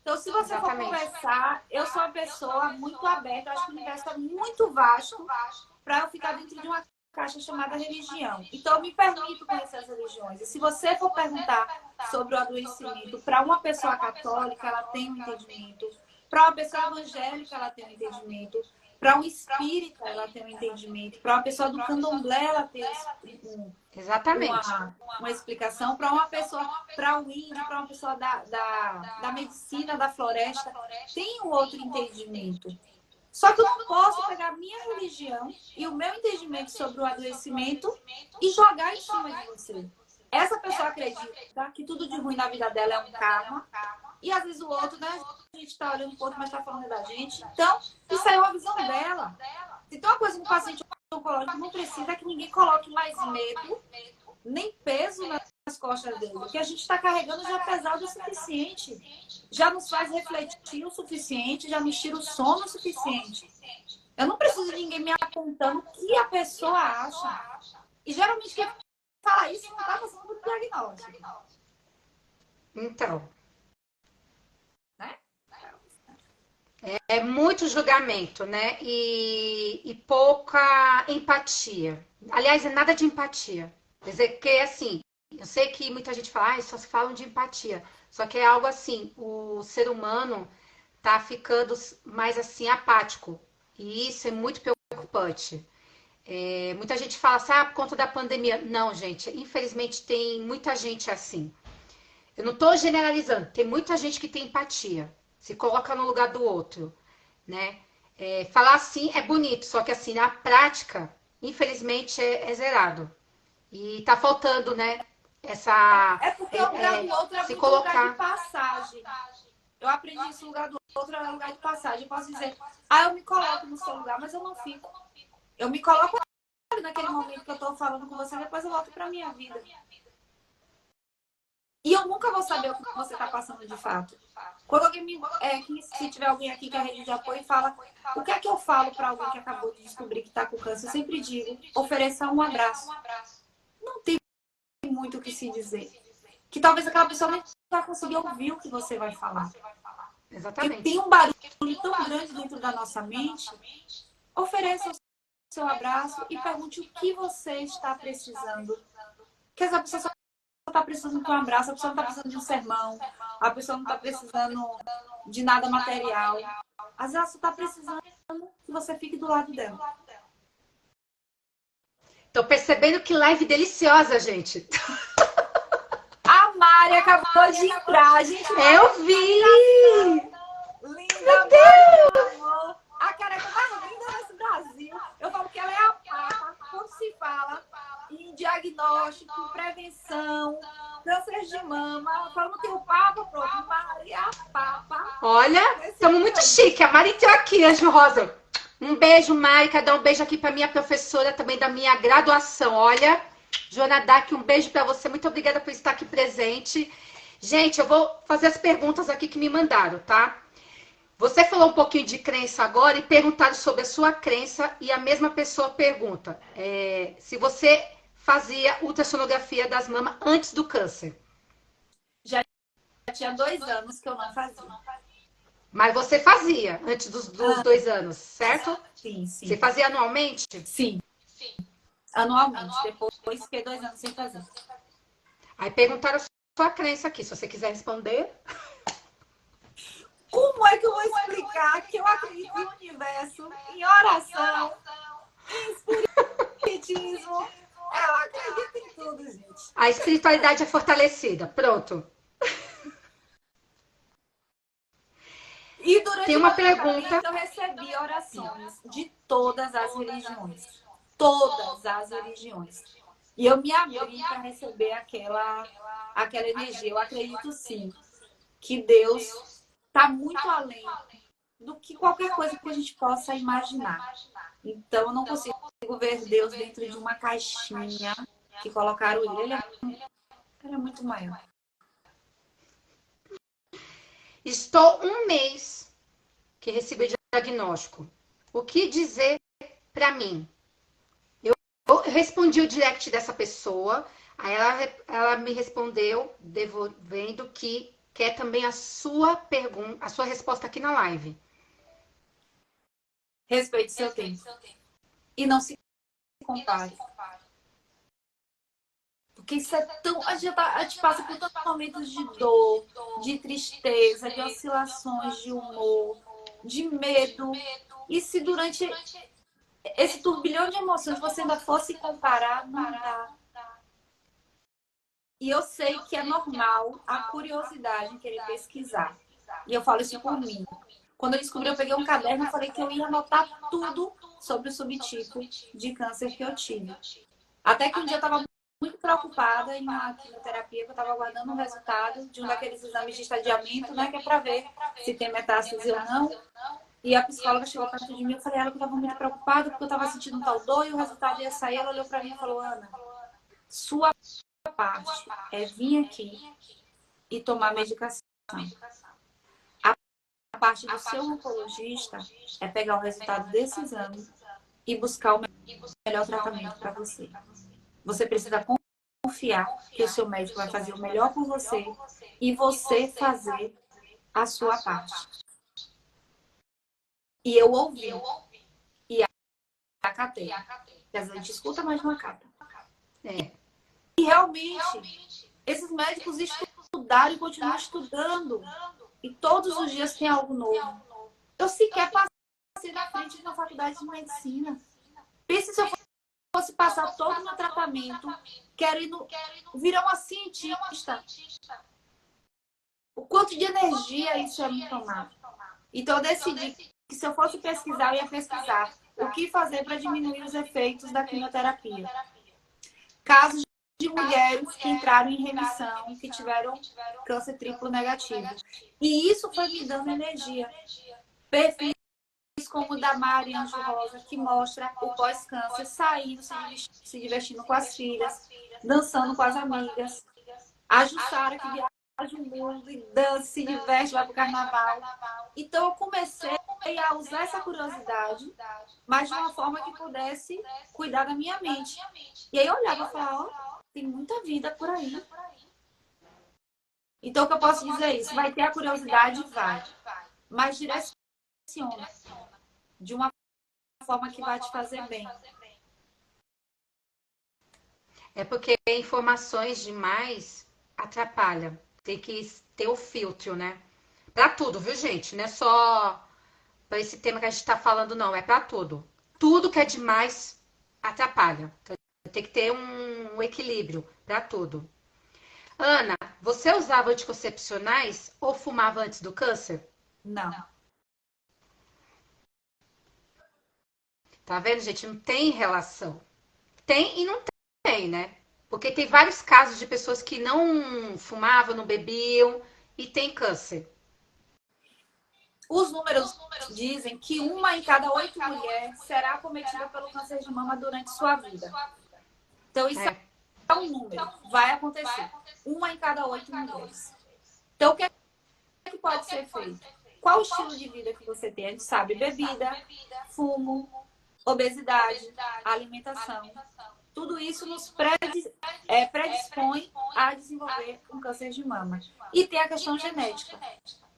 Então, se você for Exatamente. conversar, eu sou uma pessoa muito aberta, eu acho que o universo é muito vasto para eu ficar dentro de uma caixa chamada religião. Então, eu me permito conhecer as religiões. E se você for perguntar sobre o adoecimento para uma pessoa católica, ela tem um entendimento. Para uma pessoa evangélica, ela tem um entendimento. Para um espírita, ela tem um entendimento. Para uma pessoa do candomblé, ela tem Exatamente. uma explicação. Para uma pessoa, para o índio, para uma pessoa da medicina da floresta, tem um outro entendimento. Só que eu não posso pegar a minha religião e o meu entendimento sobre o adoecimento e jogar em cima de você. Essa pessoa acredita que tudo de ruim na vida dela é um karma. E às vezes o outro, né? A gente está olhando pro outro, mas está falando da gente. Então, isso aí é uma visão dela. Se tem uma coisa que um paciente oncológico não precisa é que ninguém coloque mais medo, nem peso nas costas dele. O que a gente está carregando já é pesado o suficiente. Já nos faz refletir o suficiente, já nos tira o sono o suficiente. Eu não preciso de ninguém me apontando o que a pessoa acha. E geralmente quem fala isso não está passando por diagnóstico. Então, Né? é muito julgamento, né? E pouca empatia. Aliás, é nada de empatia. Quer dizer que, assim, eu sei que muita gente fala, só se falam de empatia. Só que é algo assim, o ser humano tá ficando mais assim apático. E isso é muito preocupante. Muita gente fala assim, por conta da pandemia. Não, gente, infelizmente tem muita gente assim. Eu não estou generalizando, tem muita gente que tem empatia, se coloca no lugar do outro, né? Falar assim é bonito, só que assim, na prática, infelizmente, é zerado. E tá faltando, né? Essa. É porque o lugar do outro é Se muito lugar de colocar. passagem. Eu aprendi isso, o lugar do outro é lugar de passagem. Eu posso dizer, eu me coloco no seu lugar, mas eu não fico. Eu me coloco naquele momento que eu estou falando com você, depois eu volto para minha vida. E eu nunca vou saber o que você está passando de fato. Quando alguém se tiver alguém aqui que é rede de apoio e fala, o que é que eu falo para alguém que acabou de descobrir que está com câncer? Eu sempre digo, ofereça um abraço. Não tem muito o que se dizer. Que talvez aquela pessoa nem vai conseguir ouvir o que você vai falar. Porque Exatamente. tem um barulho tão grande dentro da nossa mente. Ofereça o seu abraço e pergunte o que você está precisando. Porque essa pessoa só está precisando de um abraço, a pessoa não está precisando de um sermão, a pessoa não está precisando de nada material. Às vezes ela só está precisando que você fique do lado dela. Tô percebendo que live deliciosa, gente. A Mari acabou de entrar, gente. Eu vi! Linda, Mari, meu amor. A careca mais linda desse Brasil. Eu falo que ela é a papa quando se fala em diagnóstico, prevenção, câncer de mama. Falando que o papa, pronto, Mari é a papa. Olha, estamos muito chique. A Mari entrou aqui, Anjo Rosa. Um beijo, Mari. Dá um beijo aqui para minha professora também da minha graduação. Olha, Joana Dark, um beijo para você. Muito obrigada por estar aqui presente. Gente, eu vou fazer as perguntas aqui que me mandaram, tá? Você falou um pouquinho de crença agora e perguntaram sobre a sua crença e a mesma pessoa pergunta se você fazia ultrassonografia das mamas antes do câncer. Já tinha 2 anos que eu não fazia. Mas você fazia antes dos 2 anos, certo? Sim, sim. Você fazia anualmente? Sim. Anualmente. Depois fiquei 2 anos sem fazer. Aí perguntaram a sua crença aqui, se você quiser responder. Como é que eu vou explicar que eu acredito no universo, em oração, em espiritismo? Eu acredito em tudo, gente. A espiritualidade é fortalecida. Pronto. E durante Tem o uma meu tratamento pergunta. eu recebi orações de todas as religiões. todas as religiões. E eu me abri para receber aquela energia. Eu acredito sim que Deus está muito além do que qualquer coisa que a gente possa imaginar. Então, eu não consigo ver Deus dentro de uma caixinha que colocaram ele. Ele é muito maior. Estou um mês que recebi o diagnóstico. O que dizer para mim? Eu respondi o direct dessa pessoa, aí ela me respondeu, devolvendo que quer também a sua pergunta, a sua resposta aqui na live. Respeite seu tempo. E não se compare. Porque isso é tão. A gente passa por tantos momentos de dor, de tristeza, de oscilações de humor, de medo. E se durante esse turbilhão de emoções você ainda fosse comparar, não dá. E eu sei que é normal a curiosidade em querer pesquisar. E eu falo isso por mim. Quando eu descobri, eu peguei um caderno e falei que eu ia anotar tudo sobre o subtipo de câncer que eu tive. Até que um dia eu estava muito preocupada em uma quimioterapia, que eu estava aguardando o resultado de um daqueles exames de estadiamento, né, que é para ver se tem metástase ou não. E a psicóloga chegou perto de mim, eu falei a ela que eu estava muito preocupada, porque eu estava sentindo um tal dor e o resultado ia sair. Ela olhou para mim e falou: Ana, sua parte é vir aqui e tomar medicação. A parte do seu oncologista é pegar o resultado desse exame e buscar o melhor tratamento para você. Você precisa confiar que o seu médico vai fazer o melhor por você e você fazer a sua parte. E eu ouvi e acatei. Porque às vezes a gente escuta, mas não acata. E realmente, esses médicos estudaram e continuam estudando. E todos os dias tem algo novo. Eu sequer passei na frente de uma faculdade de medicina. Pense se eu fosse passar todo o meu tratamento querendo virar uma cientista. O quanto de energia isso ia me tomar. Então eu decidi que se eu fosse pesquisar, eu ia pesquisar o que fazer para diminuir os efeitos da quimioterapia. Casos de mulheres que entraram em remissão, que tiveram câncer triplo negativo. E isso foi me dando energia. Perfis como o da Mari Anjo Rosa, que mostra o pós-câncer, saindo, se divertindo com as filhas, dançando com as amigas. A Jussara, que viaja o mundo e dança, se diverte, vai pro carnaval. Então eu comecei a usar essa curiosidade, mas de uma forma que pudesse cuidar da minha mente. E aí eu olhava e falava, ó, tem muita vida por aí. Então o que eu posso dizer é isso, vai ter a curiosidade, vai. Mas direciona de uma forma que vai te fazer bem. É porque informações demais atrapalham. Tem que ter o filtro, né? Pra tudo, viu, gente? Não é só para esse tema que a gente tá falando, não. É pra tudo. Tudo que é demais atrapalha. Então, tem que ter um equilíbrio pra tudo. Ana, você usava anticoncepcionais ou fumava antes do câncer? Não. Tá vendo, gente? Não tem relação. Tem e não tem, né? Porque tem vários casos de pessoas que não fumavam, não bebiam e tem câncer. Os números dizem que 1 em cada 8 mulheres será acometida pelo câncer de mama durante sua vida. Então, isso é um número. Vai acontecer. 1 em cada 8 mulheres. Então, o que é que pode ser feito? Qual o estilo de vida que você tem? A gente sabe, bebida, fumo, obesidade, alimentação. Tudo isso nos predispõe a desenvolver um câncer de mama. E tem a questão genética.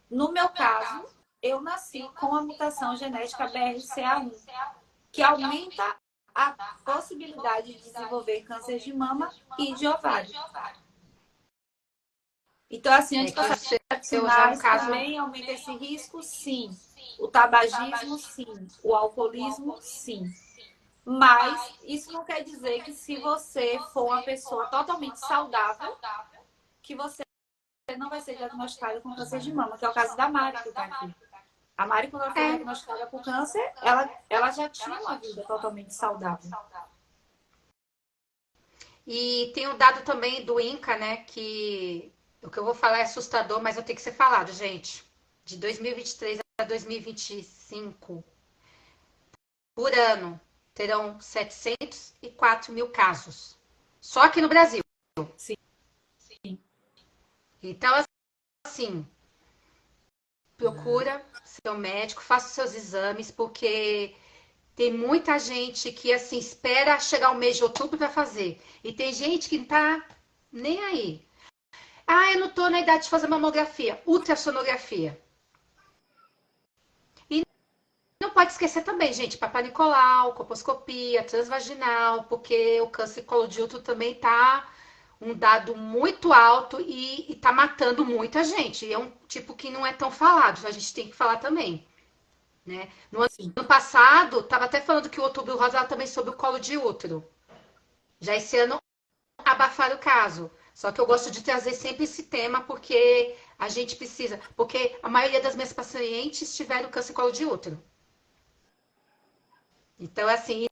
No meu caso, eu nasci com a mutação genética BRCA1, que aumenta a possibilidade de desenvolver câncer de mama e de ovário. Então, assim, anticoncepcionais também aumenta esse risco? Sim. O tabagismo? Sim. O alcoolismo? Sim. Mas isso não quer dizer que se você for uma pessoa totalmente saudável, que você não vai ser diagnosticada com câncer de mama, que é o caso da Mari que está aqui. A Mari, quando ela foi diagnosticada com câncer, ela já tinha uma vida totalmente saudável. E tem o dado também do INCA, né? Que o que eu vou falar é assustador, mas eu tenho que ser falado, gente. De 2023 a 2025, por ano, terão 704 mil casos. Só aqui no Brasil. Sim. Então, assim, procura seu médico, faça os seus exames, porque tem muita gente que, assim, espera chegar o mês de outubro para fazer. E tem gente que não tá nem aí. Ah, eu não tô na idade de fazer mamografia. Ultrassonografia. E não pode esquecer também, gente, Papa Nicolau, colposcopia, transvaginal, porque o câncer de colo de útero também tá um dado muito alto e tá matando muita gente. E é um tipo que não é tão falado, então a gente tem que falar também, né? No Sim. ano passado, tava até falando que o Outubro Rosa era também sobre o colo de útero. Já esse ano abafaram o caso. Só que eu gosto de trazer sempre esse tema porque a gente precisa. Porque a maioria das minhas pacientes tiveram câncer de colo de útero. Então, assim,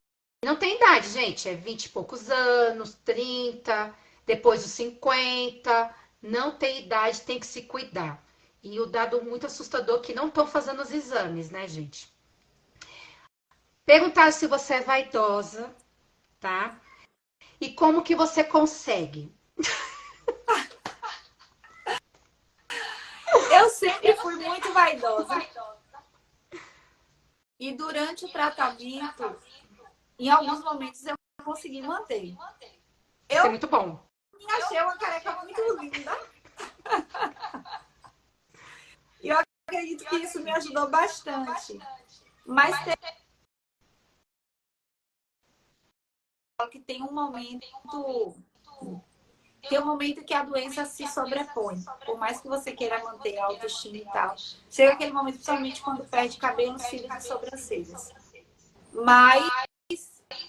não tem idade, gente. É 20 e poucos anos, 30, depois os 50. Não tem idade, tem que se cuidar. E o dado muito assustador que não estão fazendo os exames, né, gente? Perguntar se você é vaidosa, tá? E como que você consegue? Eu sempre fui muito vaidosa e durante o tratamento, em alguns momentos eu consegui manter. Isso é Eu muito bom. me achei uma careca muito linda e eu acredito que isso me ajudou bastante. Mas tem um momento que a doença se sobrepõe. Por mais que você queira manter a autoestima e tal, chega aquele momento, principalmente quando perde cabelo, cílios e sobrancelhas. Mas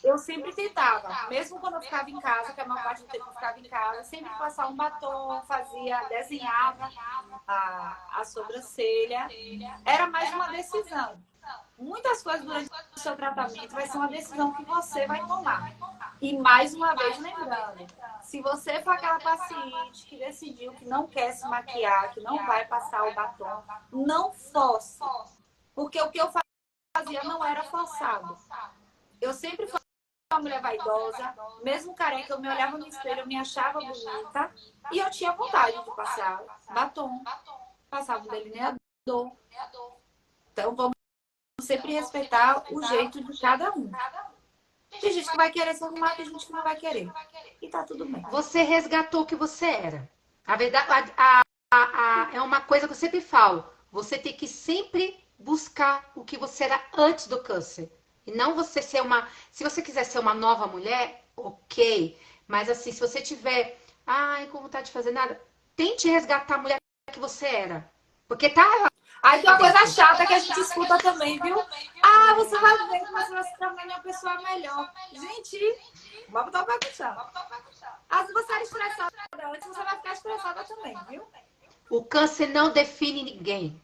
eu sempre tentava, mesmo quando eu ficava em casa, que a maior parte do tempo eu ficava em casa, sempre passar um batom, desenhava a sobrancelha. Era mais uma decisão. Muitas coisas durante o seu tratamento vai ser uma decisão que você vai tomar. E mais uma vez lembrando, se você for aquela paciente que decidiu que não quer se maquiar, que não vai passar o batom, não force. Porque o que eu fazia não era forçado. Eu sempre fui uma mulher vaidosa, mesmo careca, eu me olhava no espelho, eu me achava bonita e eu tinha vontade de passar batom, passava um delineador. Então vamos sempre respeitar o jeito de cada um. Tem gente que vai querer se arrumar, tem gente que não vai querer. E tá tudo bem. Você resgatou o que você era. A verdade é uma coisa que eu sempre falo. Você tem que sempre buscar o que você era antes do câncer. E não você ser uma. Se você quiser ser uma nova mulher, ok. Mas assim, se você tiver, ai, com vontade de fazer nada, tente resgatar a mulher que você era. Porque tá Aí tem uma coisa dentro. chata que a gente escuta também, viu? Ah, você vai ver que você vai se tornar uma pessoa melhor. Gente, vamos botar o pé no chão. Ah, se você era estressada antes, você vai ficar estressada também, viu? O câncer não define ninguém.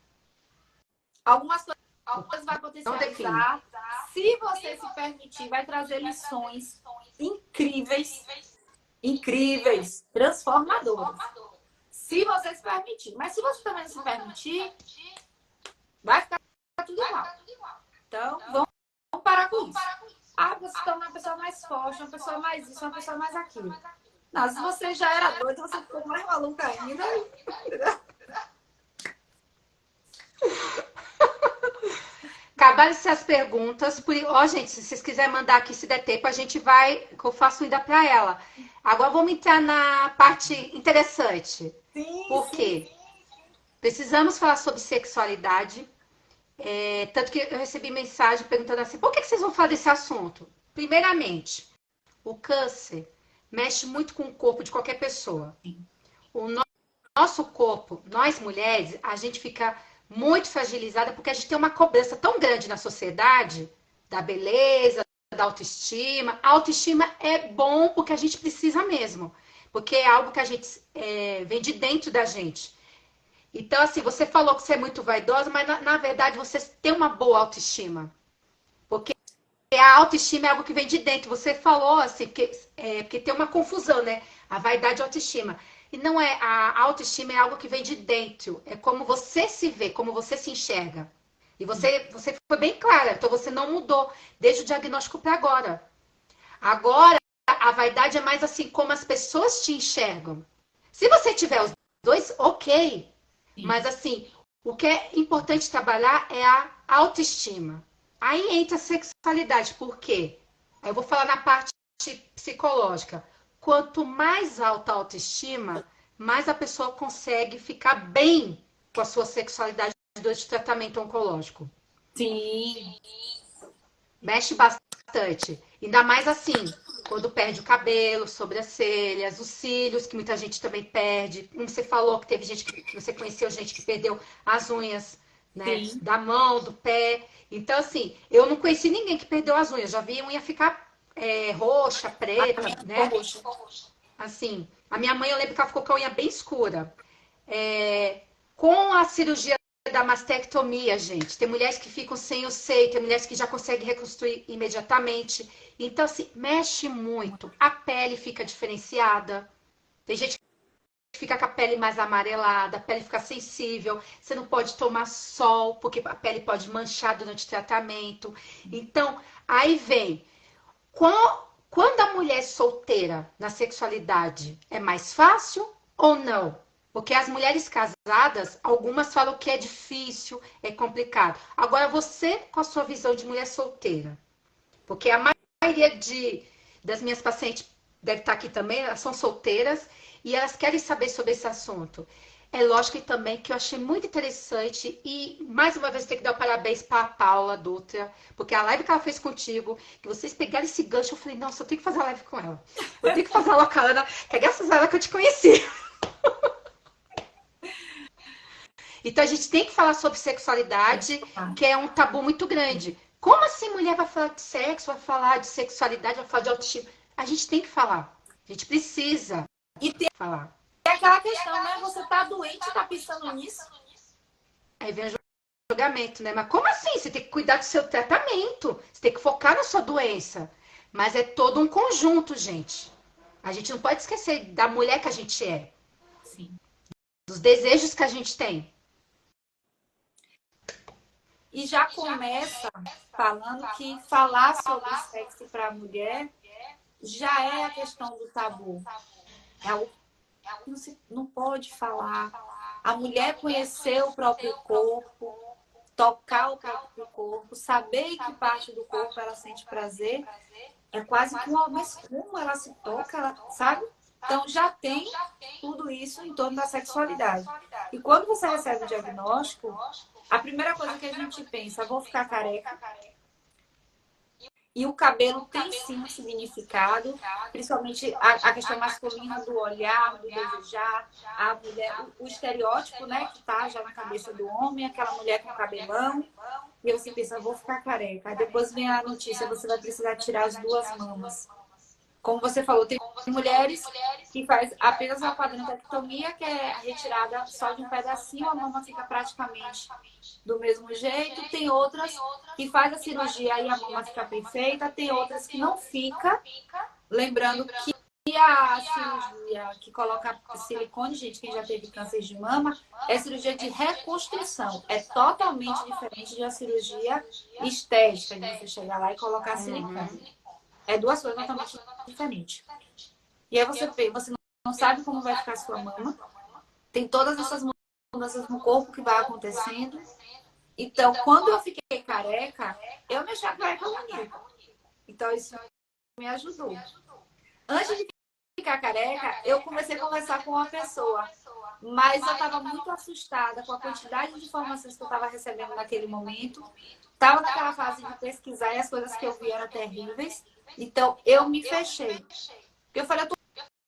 Algumas coisas vai Não define. potencializar. Se você se permitir, vai trazer lições incríveis, incríveis, transformadoras. Se você se permitir. Mas se você também não se permitir, vai ficar tudo igual. Então, vamos parar com isso. Ah, você se torna uma pessoa mais forte, uma pessoa mais isso, uma pessoa mais aquilo. Não, se você já era doida, você ficou mais maluca ainda. Acabaram-se as perguntas. Ó, gente, se vocês quiserem mandar aqui, se der tempo, a gente vai, que eu faço ainda para ela. Agora vamos entrar na parte interessante. Sim, Por quê? Precisamos falar sobre sexualidade. Tanto que eu recebi mensagem perguntando assim, por que vocês vão falar desse assunto? Primeiramente, o câncer mexe muito com o corpo de qualquer pessoa. O nosso corpo, nós mulheres, a gente fica muito fragilizada porque a gente tem uma cobrança tão grande na sociedade da beleza, da autoestima. A autoestima é bom porque a gente precisa mesmo, porque é algo que a gente vem de dentro da gente. Então, assim, você falou que você é muito vaidosa, mas na verdade você tem uma boa autoestima. Porque a autoestima é algo que vem de dentro. Você falou assim, porque tem uma confusão, né? A vaidade e a autoestima. E não é, a autoestima é algo que vem de dentro. É como você se vê, como você se enxerga. E você foi bem clara, então você não mudou desde o diagnóstico para agora. Agora, a vaidade é mais assim como as pessoas te enxergam. Se você tiver os dois, ok. Sim. Mas assim, o que é importante trabalhar é a autoestima. Aí entra a sexualidade, por quê? Aí eu vou falar na parte psicológica. Quanto mais alta a autoestima, mais a pessoa consegue ficar bem com a sua sexualidade durante o tratamento oncológico. Sim. Mexe bastante. Ainda mais assim, quando perde o cabelo, sobrancelhas, os cílios, que muita gente também perde. Como você falou, que teve gente que você conheceu, gente que perdeu as unhas, né? Sim. Da mão, do pé. Então, assim, eu não conheci ninguém que perdeu as unhas. Já vi a unha ficar roxa, A preta, minha ficou né? roxa. Assim, a minha mãe, eu lembro que ela ficou com a unha bem escura. É, com a cirurgia da mastectomia, gente, tem mulheres que ficam sem o seio, tem mulheres que já conseguem reconstruir imediatamente. Então, assim, mexe muito. A pele fica diferenciada. Tem gente que fica com a pele mais amarelada, a pele fica sensível. Você não pode tomar sol, porque a pele pode manchar durante o tratamento. Então, aí vem. Quando a mulher é solteira na sexualidade, é mais fácil ou não? Porque as mulheres casadas, algumas falam que é difícil, é complicado. Agora, você, com a sua visão de mulher solteira, porque a maioria das minhas pacientes deve estar aqui também, elas são solteiras e elas querem saber sobre esse assunto. É lógico também que eu achei muito interessante e mais uma vez tem que dar parabéns para a Paula Dutra, porque a live que ela fez contigo, que vocês pegaram esse gancho, eu falei, nossa, eu tenho que fazer a live com ela. Eu tenho que fazer ela com a Ana, que é graças a ela que eu te conheci. Então a gente tem que falar sobre sexualidade, que é um tabu muito grande. Como assim mulher vai falar de sexo, vai falar de sexualidade, vai falar de autoestima? A gente tem que falar. A gente precisa E tem falar. aquela questão, né? Você tá doente e tá pensando nisso? Aí vem o julgamento, né? Mas como assim? Você tem que cuidar do seu tratamento. Você tem que focar na sua doença. Mas é todo um conjunto, gente. A gente não pode esquecer da mulher que a gente é, Sim. dos desejos que a gente tem. E já começa falando que falar sobre sexo para a mulher já é a questão do tabu. É algo que não pode falar. A mulher conhecer o próprio corpo, tocar o próprio corpo, saber em que parte do corpo ela sente prazer, é quase que uma, mas como ela se toca, ela, sabe? Então já tem tudo isso em torno da sexualidade. E quando você recebe o diagnóstico, a primeira coisa que a gente pensa, vou ficar careca. E o cabelo tem sim um significado, principalmente a questão masculina do olhar, do desejar, a mulher, o estereótipo, né, que tá já na cabeça do homem, aquela mulher com cabelão. E você pensa, vou ficar careca. Aí depois vem a notícia, você vai precisar tirar as duas mamas. Como você falou, tem mulheres que faz apenas a padrontectomia, que é a retirada só de um pedacinho, a mama fica praticamente do mesmo jeito. Tem outras que faz a cirurgia e a mama fica perfeita. Tem outras que não fica. Lembrando que a cirurgia que coloca silicone, gente, quem já teve câncer de mama, é cirurgia de reconstrução. É totalmente diferente de uma cirurgia estética, de você chegar lá e colocar silicone. É duas coisas totalmente diferentes. E aí você não sabe como vai ficar a sua mama. Tem todas essas mudanças no corpo que vai acontecendo. Então, quando eu fiquei careca, eu me achava careca bonita. Então, isso me ajudou. Antes de ficar careca, eu comecei a conversar com uma pessoa. Mas eu estava muito assustada com a quantidade de informações que eu estava recebendo naquele momento. Estava naquela fase de pesquisar e as coisas que eu vi eram terríveis. Então, eu me fechei. Porque eu falei, eu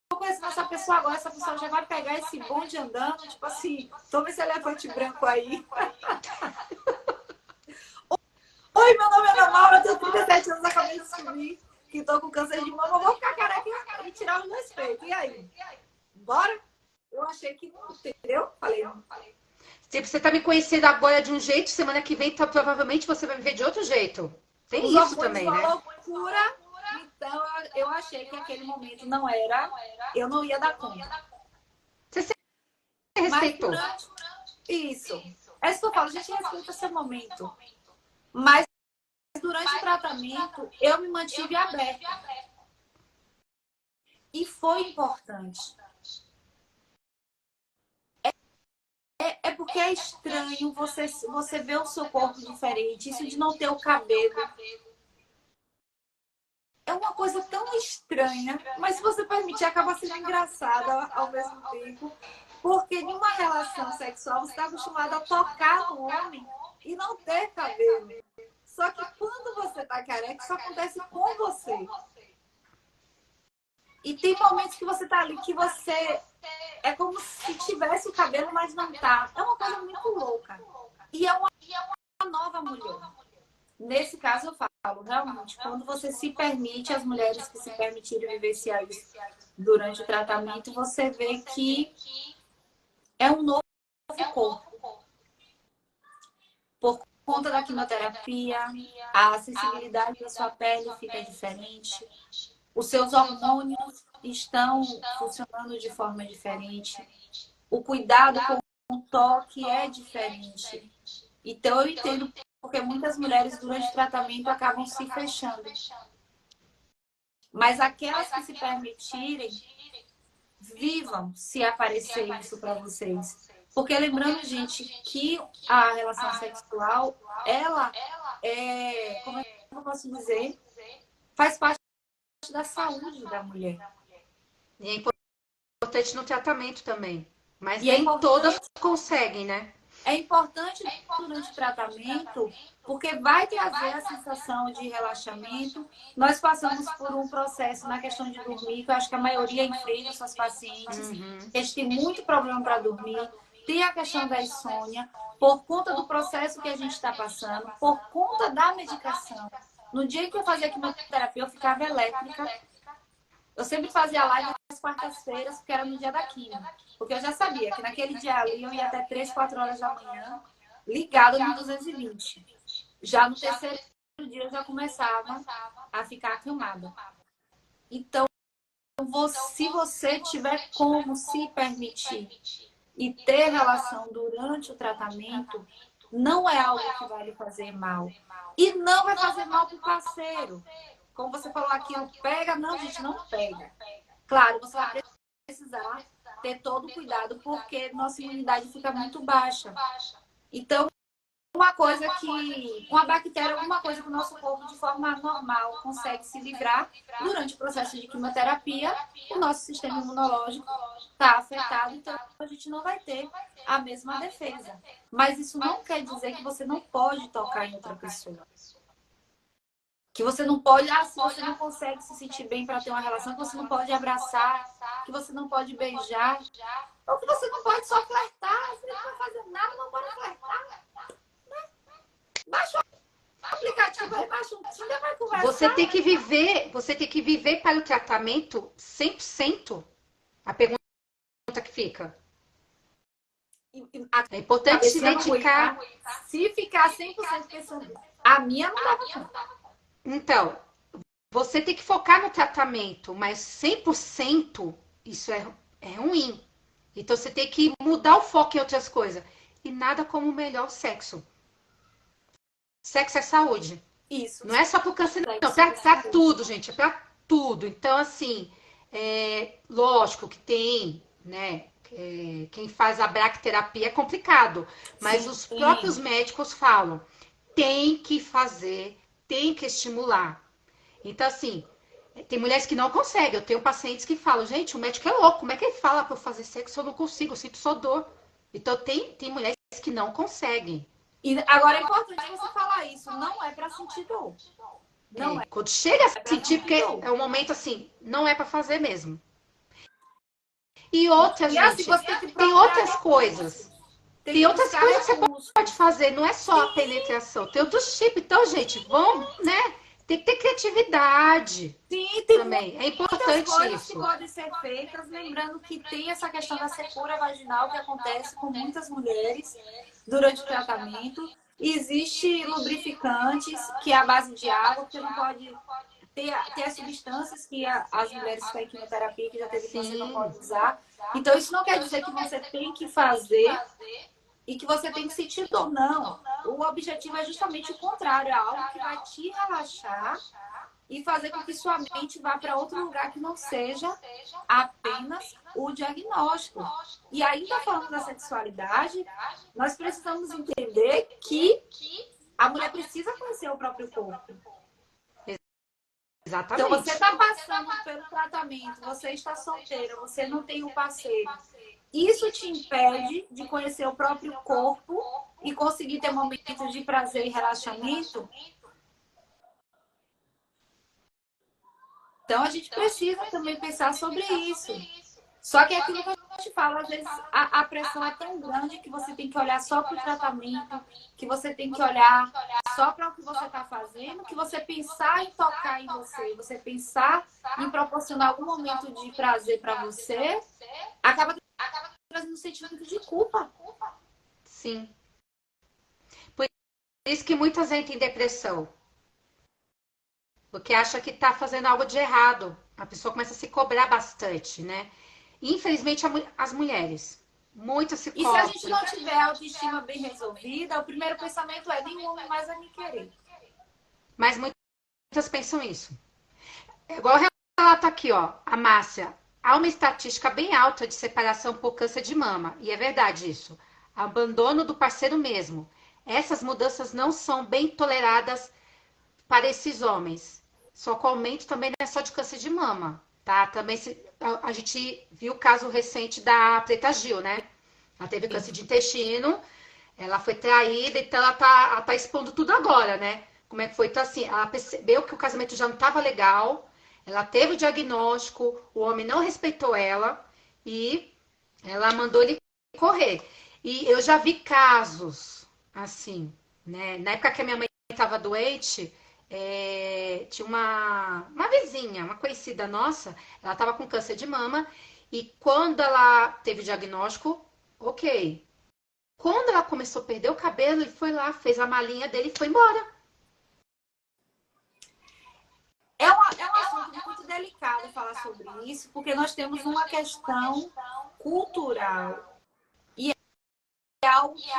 tô conhecendo essa pessoa agora, essa pessoa já vai pegar esse bonde andando, tipo assim, toma esse elefante branco aí. Oi, meu nome é Ana Maura, eu tenho 37 anos, acabei de descobrir que tô com câncer de mama, eu vou ficar careca e tirar os meus peitos. E aí? Bora? Eu achei que não, entendeu? Falei, não. Tipo, você tá me conhecendo agora de um jeito, semana que vem provavelmente você vai me ver de outro jeito. Tem Os isso hormônios também, uma né? loucura, então eu achei que aquele momento não era, eu não ia dar conta. Você se Mas respeitou. durante isso, é isso que eu falo, a gente respeita seu momento. Mas durante o tratamento, eu me mantive aberta. E foi importante. É porque é estranho você ver o seu corpo diferente, isso de não ter o cabelo. É uma coisa tão estranha, mas se você permitir, acaba sendo engraçada ao mesmo tempo. Porque em uma relação sexual, você está acostumado a tocar no homem e não ter cabelo. Só que quando você tá careca, isso acontece com você. E tem momentos que você tá ali que você é como se tivesse o cabelo, mas não tá. É uma coisa muito louca. E é uma nova mulher. Nesse caso, eu falo, realmente, quando você se permite, as mulheres que se permitirem vivenciar isso durante o tratamento, você vê que é um novo corpo. Por conta da quimioterapia, a sensibilidade da sua pele fica diferente. Os seus hormônios estão funcionando de forma diferente. O cuidado com o toque é diferente. Então, eu entendo porque muitas mulheres, durante o tratamento, acabam se fechando. Mas aquelas que se permitirem, vivam se aparecer isso para vocês. Porque lembrando, gente, que a relação sexual, ela é, como é que eu posso dizer, faz parte da saúde da mulher. E é importante no tratamento também. Mas E é nem todas importante, conseguem, né? é importante durante o tratamento, porque vai trazer a sensação de relaxamento. Nós passamos por um processo na questão de dormir, que eu acho que a maioria enfrenta suas pacientes. Eles têm muito problema para dormir. Tem a questão da insônia, por conta do processo que a gente está passando, por conta da medicação. No dia que eu fazia quimioterapia, eu ficava elétrica. Eu sempre fazia live nas quartas-feiras, porque era no dia da quimio. Porque eu já sabia que naquele dia ali eu ia até 3, 4 horas da manhã, ligada no 220. Já no terceiro dia eu já começava a ficar acamada. Então, se você tiver como se permitir e ter relação durante o tratamento, não é algo que vai lhe fazer mal. E não vai fazer mal para o parceiro. Como você falou aqui, pega, não, gente, não pega. Claro, você vai precisar ter todo o cuidado, porque nossa imunidade fica muito baixa. Então, uma bactéria, alguma coisa que o nosso corpo, de forma normal, consegue se livrar durante o processo de quimioterapia, o nosso sistema imunológico está afetado, então a gente não vai ter a mesma defesa. Mas isso não quer dizer que você não pode tocar em outra pessoa. Que você não pode, se você não consegue se sentir bem para ter uma relação, que você não pode abraçar, que você não pode beijar, ou que você não pode só flertar, você não vai fazer nada, não pode flertar. Baixa o aplicativo aí, baixa um Tinder, vai conversar. Você tem que viver para o tratamento 100%. A pergunta que fica. É importante se dedicar. Se ficar 100% pensando, a minha não dava conta. Então, você tem que focar no tratamento, mas 100% isso é ruim. Então, você tem que mudar o foco em outras coisas. E nada como o melhor sexo. Sexo é saúde. Isso. Não é só pro câncer, não. Pra tudo, gente. É pra tudo. Então, assim, lógico que tem, né? Quem faz a bracterapia é complicado. Mas os próprios médicos falam, tem que fazer, tem que estimular. Então, assim, tem mulheres que não conseguem. Eu tenho pacientes que falam, gente, o médico é louco. Como é que ele fala pra eu fazer sexo? Eu não consigo, eu sinto só dor. Então, tem mulheres que não conseguem. E agora é importante você falar isso. Não é pra sentir dor. Não é. Quando chega a sentir, porque é um momento assim, não é pra fazer mesmo. E outra, gente, tem outras coisas. Tem outras coisas que você pode fazer, não é só a penetração. Tem outros tipos. Então, gente, vamos, né? Tem que ter criatividade. Sim, tem também. É importante coisas isso. que podem ser feitas, lembrando que tem essa questão da secura vaginal que acontece com muitas mulheres durante o tratamento. Existe lubrificantes que é à base de água, porque não pode ter as substâncias que as mulheres que têm quimioterapia, que já teve câncer, não Sim, podem usar. Então, isso não quer dizer que você tem que fazer e que você tem que sentir dor, não. O objetivo é justamente o contrário, é algo que vai te relaxar e fazer com que sua mente vá para outro lugar que não seja apenas o diagnóstico. E ainda falando da sexualidade, nós precisamos entender que a mulher precisa conhecer o próprio corpo. Então, você exatamente. está passando pelo tratamento, você está solteira, você não tem um parceiro. Isso te impede de conhecer o próprio corpo e conseguir ter momentos de prazer e relaxamento? Então, a gente precisa também pensar sobre isso. Só que é aquilo que eu te falo, às vezes a pressão é tão grande que você tem que olhar só para o tratamento, que você tem que olhar só para o que você está fazendo, que você pensar em tocar em você, você pensar em proporcionar algum momento de prazer para você, acaba trazendo um sentimento de culpa. Sim. Por isso que muitas entram em depressão. Porque acha que tá fazendo algo de errado. A pessoa começa a se cobrar bastante, né? Infelizmente, as mulheres. Muitas se E se a gente cobram. não tiver a autoestima bem resolvida, o primeiro pensamento é: nenhum homem mais vai me querer. Mas muitas pensam isso. É igual relata aqui, ó. A Márcia. Há uma estatística bem alta de separação por câncer de mama. E é verdade isso. Abandono do parceiro mesmo. Essas mudanças não são bem toleradas para esses homens. Só que o aumento também não é só de câncer de mama, tá? Também a gente viu o caso recente da Preta Gil, né? Ela teve câncer de intestino, ela foi traída, então ela tá expondo tudo agora, né? Como é que foi? Então, assim, ela percebeu que o casamento já não estava legal, ela teve o diagnóstico, o homem não respeitou ela e ela mandou ele correr. E eu já vi casos assim, né? Na época que a minha mãe estava doente, tinha uma vizinha, uma conhecida nossa, ela estava com câncer de mama e quando ela teve o diagnóstico, ok. Quando ela começou a perder o cabelo, ele foi lá, fez a malinha dele e foi embora. É um assunto muito delicado falar sobre isso, porque nós temos uma questão cultural e é algo que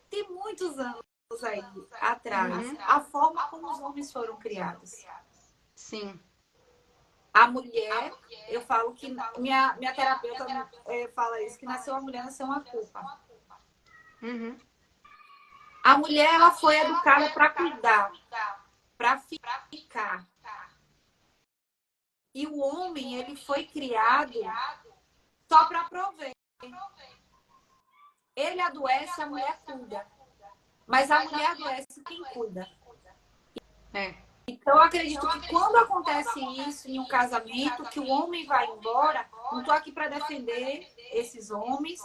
tem muitos anos aí atrás. Uhum. A forma como os homens foram criados. Sim. A mulher, eu falo que minha terapeuta fala isso, que nasceu uma mulher, nasceu uma culpa. Uhum. A mulher, ela foi educada para cuidar, para ficar. E o homem, ele foi criado só para prover. Ele adoece, a mulher cuida. Mas a mulher adoece quem cuida. É. Então, eu acredito que quando acontece isso em um casamento, que o homem vai embora, não estou aqui para defender esses homens,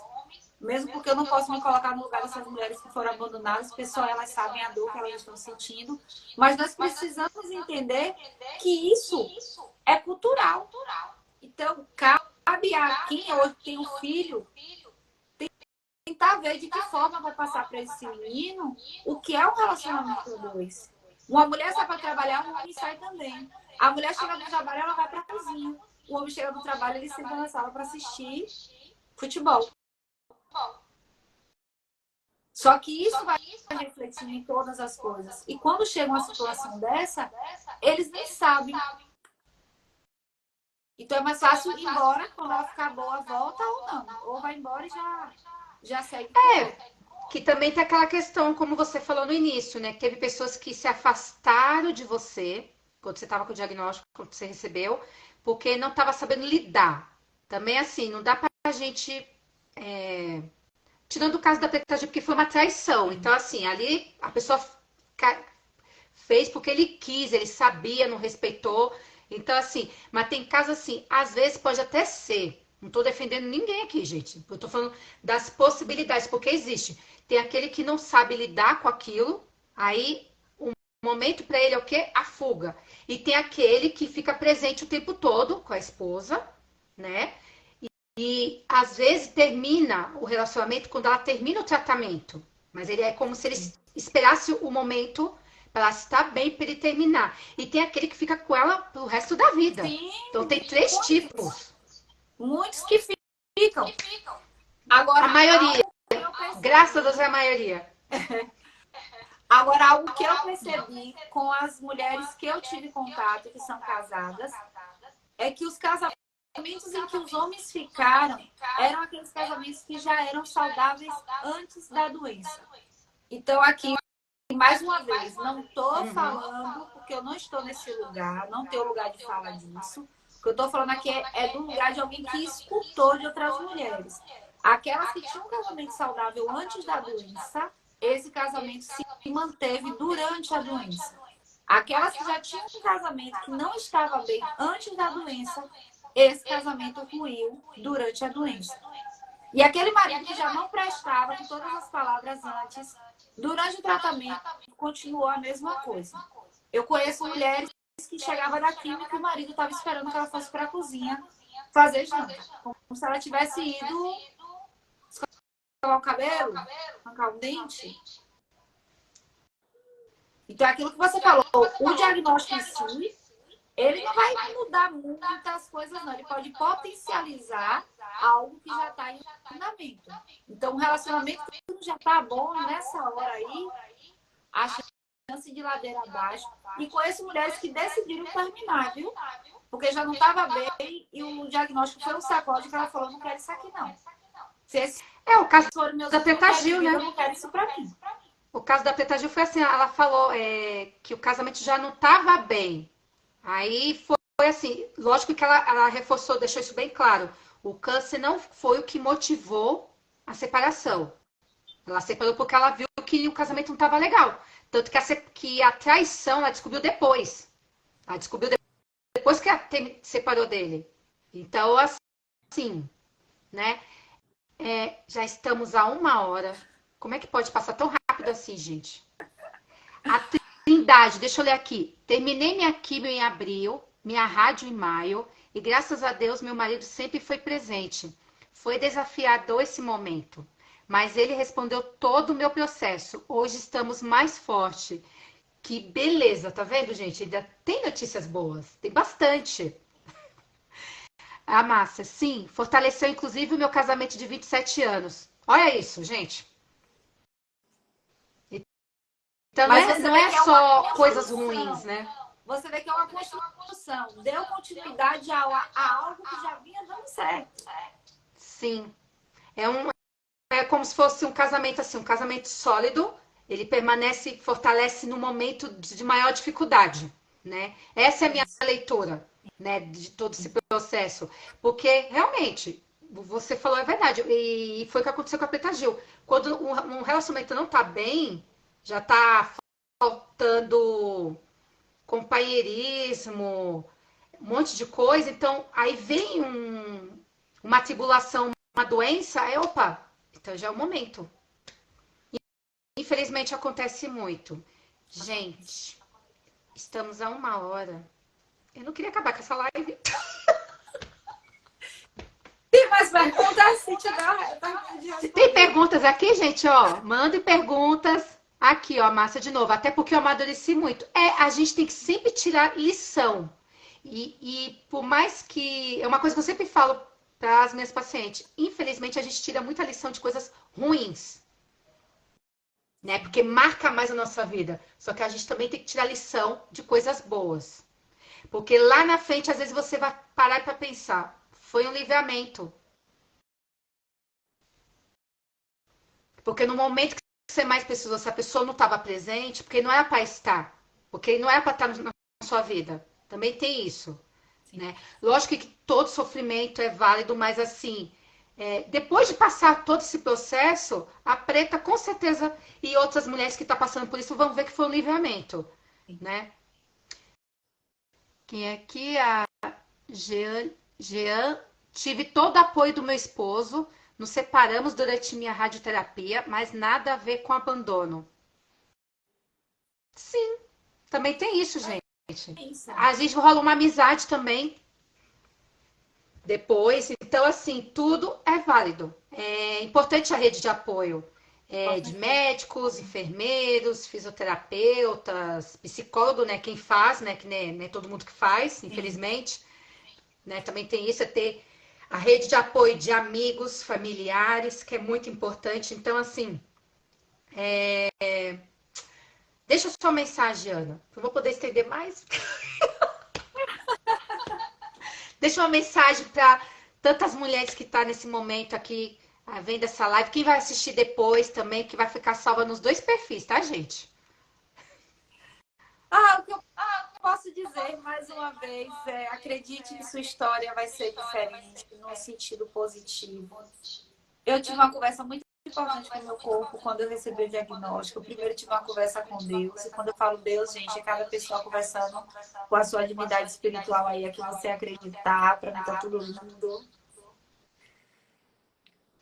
mesmo porque eu não posso me colocar no lugar dessas mulheres que foram abandonadas, pessoal, elas sabem a dor que elas estão sentindo, mas nós precisamos entender que isso é cultural. Então, cabe a quem hoje tem um filho tentar ver de que forma vai passar para esse menino o que é um relacionamento a dois. Uma mulher sai para trabalhar, um homem sai também. A mulher chega do trabalho, ela vai para a cozinha. O homem chega do trabalho, ele senta na sala para assistir futebol. Só que isso vai refletir em todas as coisas. E quando chega uma situação dessa, eles nem sabem. Então é mais fácil ir embora, quando ela ficar boa, volta ou não. Ou vai embora e já segue. Que também tem aquela questão, como você falou no início, né? Que teve pessoas que se afastaram de você quando você estava com o diagnóstico, quando você recebeu, porque não estava sabendo lidar. Também assim, não dá pra gente. Tirando o caso da Preta Gil, porque foi uma traição. Então, assim, ali a pessoa fez porque ele quis, ele sabia, não respeitou. Então, assim, mas tem casos assim, às vezes pode até ser. Não tô defendendo ninguém aqui, gente. Eu tô falando das possibilidades, porque existe. Tem aquele que não sabe lidar com aquilo, aí o momento para ele é o quê? A fuga. E tem aquele que fica presente o tempo todo com a esposa, né? E às vezes termina o relacionamento quando ela termina o tratamento. Mas ele é como se ele esperasse o momento para ela estar bem para ele terminar. E tem aquele que fica com ela pro resto da vida. Sim, Então tem três tipos. muitos que ficam. Agora, A maioria. algo que eu percebi, Graças a Deus é a maioria. agora, algo que eu percebi com as mulheres que eu tive contato, que são casadas, é que os casamentos em que os homens ficaram eram aqueles casamentos que já eram saudáveis antes da doença. Então, aqui, mais uma vez, não estou falando, porque eu não estou nesse lugar, não tenho lugar de falar disso. O que eu estou falando aqui é do lugar de alguém que escutou de outras mulheres. Aquelas que tinham um casamento saudável antes da doença, esse casamento se manteve durante a doença. Aquelas que já tinham um casamento que não estava bem antes da doença, esse casamento ruiu durante a doença. E aquele marido que já não prestava com todas as palavras antes, durante o tratamento, continuou a mesma coisa. Eu conheço mulheres que chegavam da química e o marido estava esperando que ela fosse para a cozinha fazer janta. Como se ela tivesse ido escovar o cabelo, arrancar um dente. Então, é aquilo que você falou, o diagnóstico em si, ele não vai mudar muitas coisas, não. Ele pode potencializar algo que já está em andamento. Então, o relacionamento que já está bom nessa hora aí, a chance de ladeira abaixo. E conheço mulheres que decidiram terminar, viu? Porque já não estava bem e o diagnóstico foi um sacode que ela falou, não quero isso aqui, não. Se esse o caso for meus da Preta Gil, né? eu não quero isso para mim. O caso da Preta Gil foi assim, ela falou que o casamento já não estava bem. Aí foi assim, lógico que ela reforçou, deixou isso bem claro. O câncer não foi o que motivou a separação. Ela separou porque ela viu que o casamento não estava legal. Tanto que a traição ela descobriu depois. Ela descobriu depois que ela separou dele. Então, assim, né? Já estamos a 1 hora. Como é que pode passar tão rápido assim, gente? A Trindade, deixa eu ler aqui. Terminei minha quimio em abril, minha rádio em maio, e graças a Deus meu marido sempre foi presente. Foi desafiador esse momento, mas ele respondeu todo o meu processo. Hoje estamos mais forte. Que beleza, tá vendo, gente? Ainda tem notícias boas, tem bastante. A Márcia, sim, fortaleceu inclusive o meu casamento de 27 anos. Olha isso, gente. Então não é só coisas ruins, né? Você vê que é uma construção. Deu continuidade a algo que já vinha dando certo. Sim. É como se fosse um casamento assim, um casamento sólido. Ele permanece, fortalece no momento de maior dificuldade, né? Essa é a minha leitura, né, de todo esse processo. Porque, realmente, você falou a verdade. E foi o que aconteceu com a Preta Gil. Quando um relacionamento não tá bem, já tá faltando companheirismo, um monte de coisa. Então, aí vem uma tribulação, uma doença, aí, opa, então já é o momento. Infelizmente acontece muito. Gente, estamos a 1 hora. Eu não queria acabar com essa live. Tem mais perguntas? Se tem perguntas aqui, gente, ó, mandem perguntas. Aqui, ó, Márcia, de novo. Até porque eu amadureci muito. A gente tem que sempre tirar lição. E por mais que... É uma coisa que eu sempre falo para as minhas pacientes. Infelizmente, a gente tira muita lição de coisas ruins. Né? Porque marca mais a nossa vida. Só que a gente também tem que tirar lição de coisas boas. Porque lá na frente, às vezes, você vai parar para pensar. Foi um livramento. Porque no momento que você mais precisou, se a pessoa não estava presente, porque não era para estar. Porque não era para estar na sua vida. Também tem isso. Né? Lógico que todo sofrimento é válido, mas assim... depois de passar todo esse processo, a Preta, com certeza, e outras mulheres que estão passando por isso, vão ver que foi um livramento, né? Quem é aqui? A Jean. Tive todo o apoio do meu esposo, nos separamos durante minha radioterapia, mas nada a ver com abandono. Sim, também tem isso, gente. Às vezes rola uma amizade também, depois, então assim, tudo é válido. É importante a rede de apoio. Com de certeza. médicos, enfermeiros, fisioterapeutas, psicólogo, né? Quem faz, né? Que nem é todo mundo que faz, Sim. infelizmente, né? Também tem isso, é ter a rede de apoio de amigos, familiares, que é muito importante. Então, assim, deixa sua mensagem, Ana. Eu vou poder estender mais. Deixa uma mensagem para tantas mulheres que estão nesse momento aqui, vendo essa live. Quem vai assistir depois também, que vai ficar salva nos dois perfis, tá, gente? Ah, o que eu posso dizer mais uma vez é acredite que sua história vai ser diferente no sentido positivo. Eu tive uma conversa muito importante com o meu corpo quando eu recebi o diagnóstico. Eu primeiro tive uma conversa com Deus, e quando eu falo Deus, gente, é cada pessoa conversando com a sua divindade espiritual aí, a que você acreditar, para mim tá tudo lindo.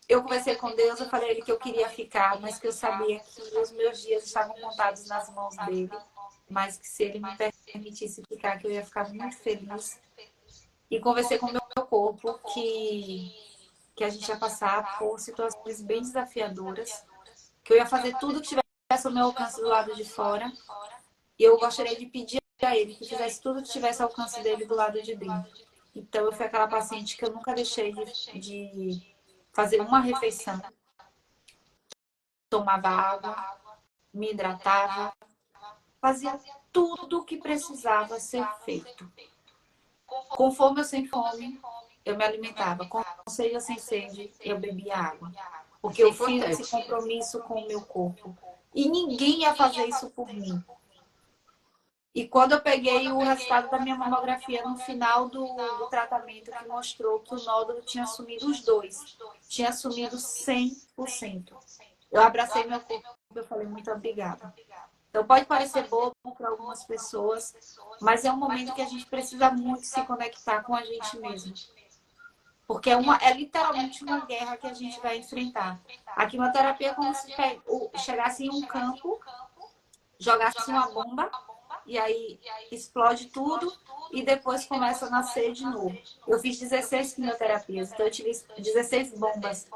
Eu conversei com Deus, eu falei a ele que eu queria ficar, mas que eu sabia que os meus dias estavam contados nas mãos dele, mas que se ele me permitisse ficar, que eu ia ficar muito feliz. E conversei com o meu corpo que a gente ia passar por situações bem desafiadoras, que eu ia fazer tudo que tivesse ao meu alcance do lado de fora, e eu gostaria de pedir a ele que fizesse tudo que tivesse ao alcance dele do lado de dentro. Então, eu fui aquela paciente que eu nunca deixei de fazer uma refeição, tomava água, me hidratava, fazia tudo o que precisava ser feito. Com fome ou sem fome, eu me alimentava. Com sede ou sem sede, eu bebia água. Porque Isso é eu fiz esse importante. compromisso com o meu corpo. E ninguém ia fazer isso por mim. E quando eu peguei o resultado da minha mamografia no final do tratamento, que mostrou que o nódulo tinha sumido os dois, tinha sumido 100%. Eu abracei meu corpo e eu falei, muito obrigada. Então pode parecer bobo para algumas pessoas, mas é um momento que a gente precisa muito se conectar com a gente mesmo. Porque é literalmente uma guerra que a gente vai enfrentar. A quimioterapia é como se chegasse em um campo, jogasse uma bomba, e aí explode tudo, e depois começa a nascer de novo. Eu fiz 16 quimioterapias, então eu tive 16 bombas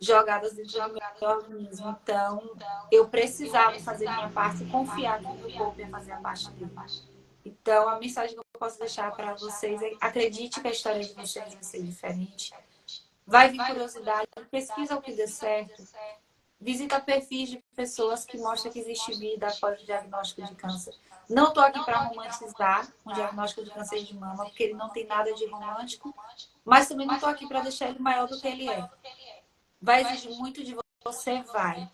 jogadas dentro do meu organismo. Então, eu precisava fazer minha parte e confiar que o meu corpo ia fazer a parte dele. Então, a mensagem que eu posso deixar para vocês é: acredite que a história de vocês vai ser diferente. Vai vir curiosidade, pesquisa o que deu certo, visita perfis de pessoas que mostram que existe vida após o diagnóstico de câncer. Não estou aqui para romantizar o diagnóstico de câncer de mama, porque ele não tem nada de romântico, mas também não estou aqui para deixar ele maior do que ele é. Vai exigir muito de você, vai.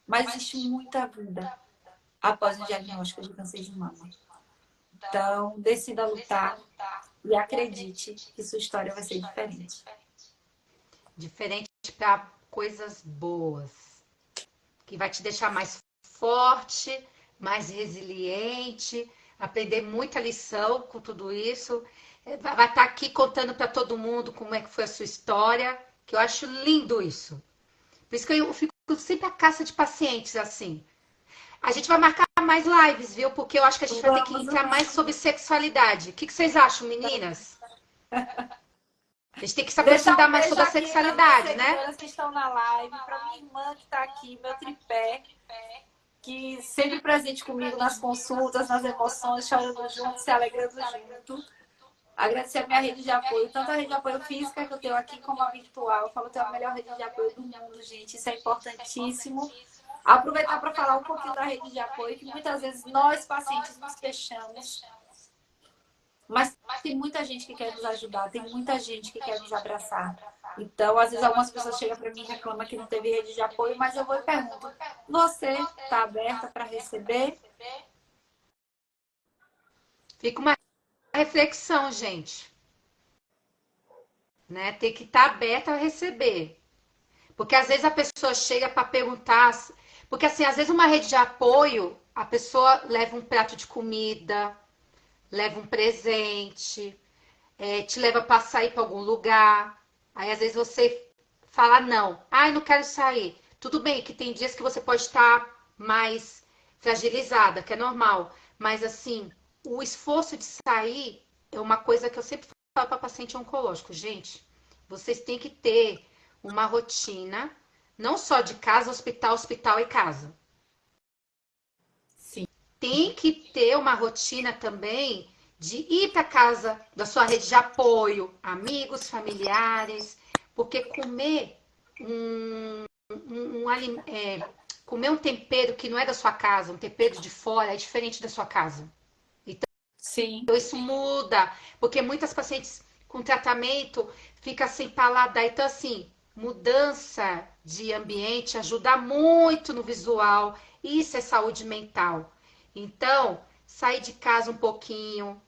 Mas existe muita vida após o diagnóstico de câncer de mama. Então, decida lutar e acredite que sua história vai ser diferente. Diferente para coisas boas, que vai te deixar mais forte, mais resiliente, aprender muita lição com tudo isso. Vai estar aqui contando para todo mundo como é que foi a sua história, que eu acho lindo isso. Por isso que eu fico sempre a caça de pacientes assim. A gente vai marcar mais lives, viu? Porque eu acho que a gente vai ter que Vamos, entrar mais sobre sexualidade. O que vocês acham, meninas? A gente tem que se deixar aprofundar um mais beijo sobre a aqui para minhas sexualidade, né? seguidoras que estão na live, para minha irmã que está aqui, meu tripé, que sempre presente comigo nas consultas, nas emoções, chorando junto, se alegrando junto. Agradecer a minha rede de apoio, tanto a rede de apoio física que eu tenho aqui, como a virtual. Eu falo que é a melhor rede de apoio do mundo, gente. Isso é importantíssimo. Aproveitar para falar um pouquinho da rede de apoio, que muitas vezes nós, pacientes, nos fechamos. Mas tem muita gente que quer nos ajudar, tem muita gente que quer nos abraçar. Então, às vezes, algumas pessoas chegam para mim e reclamam que não teve rede de apoio, mas eu vou e pergunto: você está aberta para receber? Fica uma reflexão, gente. Né? Tem que estar aberta a receber. Porque às vezes a pessoa chega para perguntar. Porque assim, às vezes uma rede de apoio, a pessoa leva um prato de comida, leva um presente, te leva para sair para algum lugar. Aí às vezes você fala não, ai, não quero sair. Tudo bem que tem dias que você pode estar mais fragilizada, que é normal. Mas assim, o esforço de sair é uma coisa que eu sempre falo para paciente oncológico. Gente, vocês têm que ter uma rotina, Não só de casa, hospital, hospital e casa. Sim. Tem que ter uma rotina também de ir para casa da sua rede de apoio, amigos, familiares, porque comer comer um tempero que não é da sua casa, um tempero de fora, é diferente da sua casa. Sim. Então isso muda, porque muitas pacientes com tratamento ficam sem paladar. Então, assim, mudança de ambiente ajuda muito no visual. Isso é saúde mental. Então, sair de casa um pouquinho,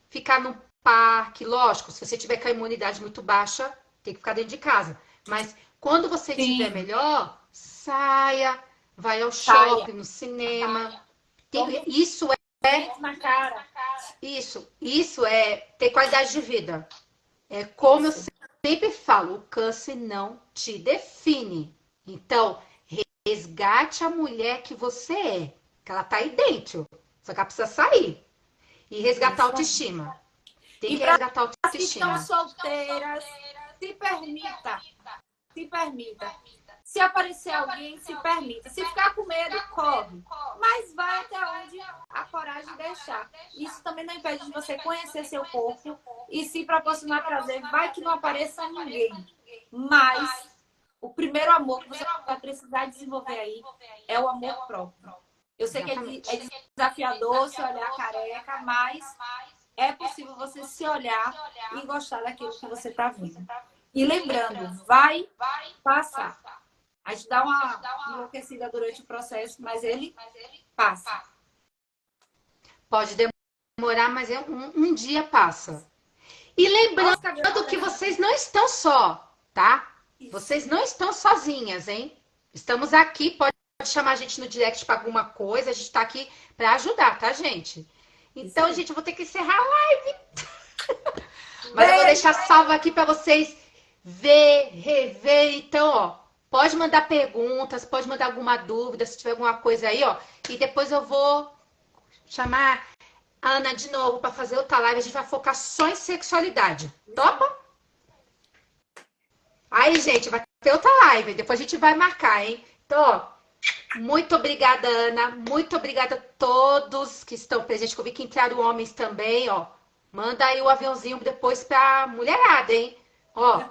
ficar no parque, lógico, se você tiver com a imunidade muito baixa, tem que ficar dentro de casa. Mas quando você tiver Sim. melhor, saia, vai ao Saia. shopping, no cinema. Tome Isso vento na cara. isso é ter qualidade de vida. É como eu Isso. sempre falo, o câncer não te define. Então, resgate a mulher que você é, que ela tá aí dentro. Só que ela precisa sair e resgatar a Isso aí. autoestima. Tem E que para resgatar a as que estão autoestima. solteiras, se permita. Se permita. Se aparecer alguém, se permita. Se ficar com medo, corre. Mas vai até onde a coragem deixar. Isso também não impede de você conhecer seu corpo e se proporcionar prazer. Vai que não apareça ninguém. Mas o primeiro amor que você vai precisar desenvolver aí é o amor próprio. Eu sei que Exatamente. é desafiador se olhar careca, mas é possível você se olhar e gostar daquilo que você está vendo. E lembrando, vai passar. A gente dá uma enlouquecida durante o processo, mas ele passa. Pode demorar, mas um dia passa. E lembrando Oscar, que vocês não estão só, tá? isso. Vocês não estão sozinhas, hein? Estamos aqui, pode chamar a gente no direct para alguma coisa, a gente tá aqui para ajudar, tá, gente? Então, gente, eu vou ter que encerrar a live. Mas eu vou deixar salvo aqui para vocês ver, rever. Então, ó, pode mandar perguntas, pode mandar alguma dúvida, se tiver alguma coisa aí, ó. E depois eu vou chamar a Ana de novo para fazer outra live. A gente vai focar só em sexualidade. Topa? Aí, gente, vai ter outra live. Depois a gente vai marcar, hein? Então, ó, muito obrigada, Ana. Muito obrigada a todos que estão presentes. Eu vi que entraram homens também, ó. Manda aí o aviãozinho depois pra mulherada, hein? Ó,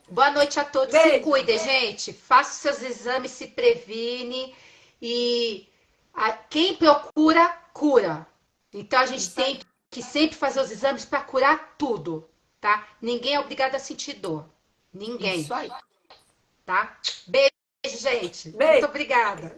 boa noite a todos. Se Beijo. cuidem, gente. Faça seus exames, se previne. E quem procura, cura. Então a gente tem que sempre fazer os exames para curar tudo, tá? Ninguém é obrigado a sentir dor. Ninguém, Isso aí. tá? Beijo, gente. Muito Beijo. obrigada.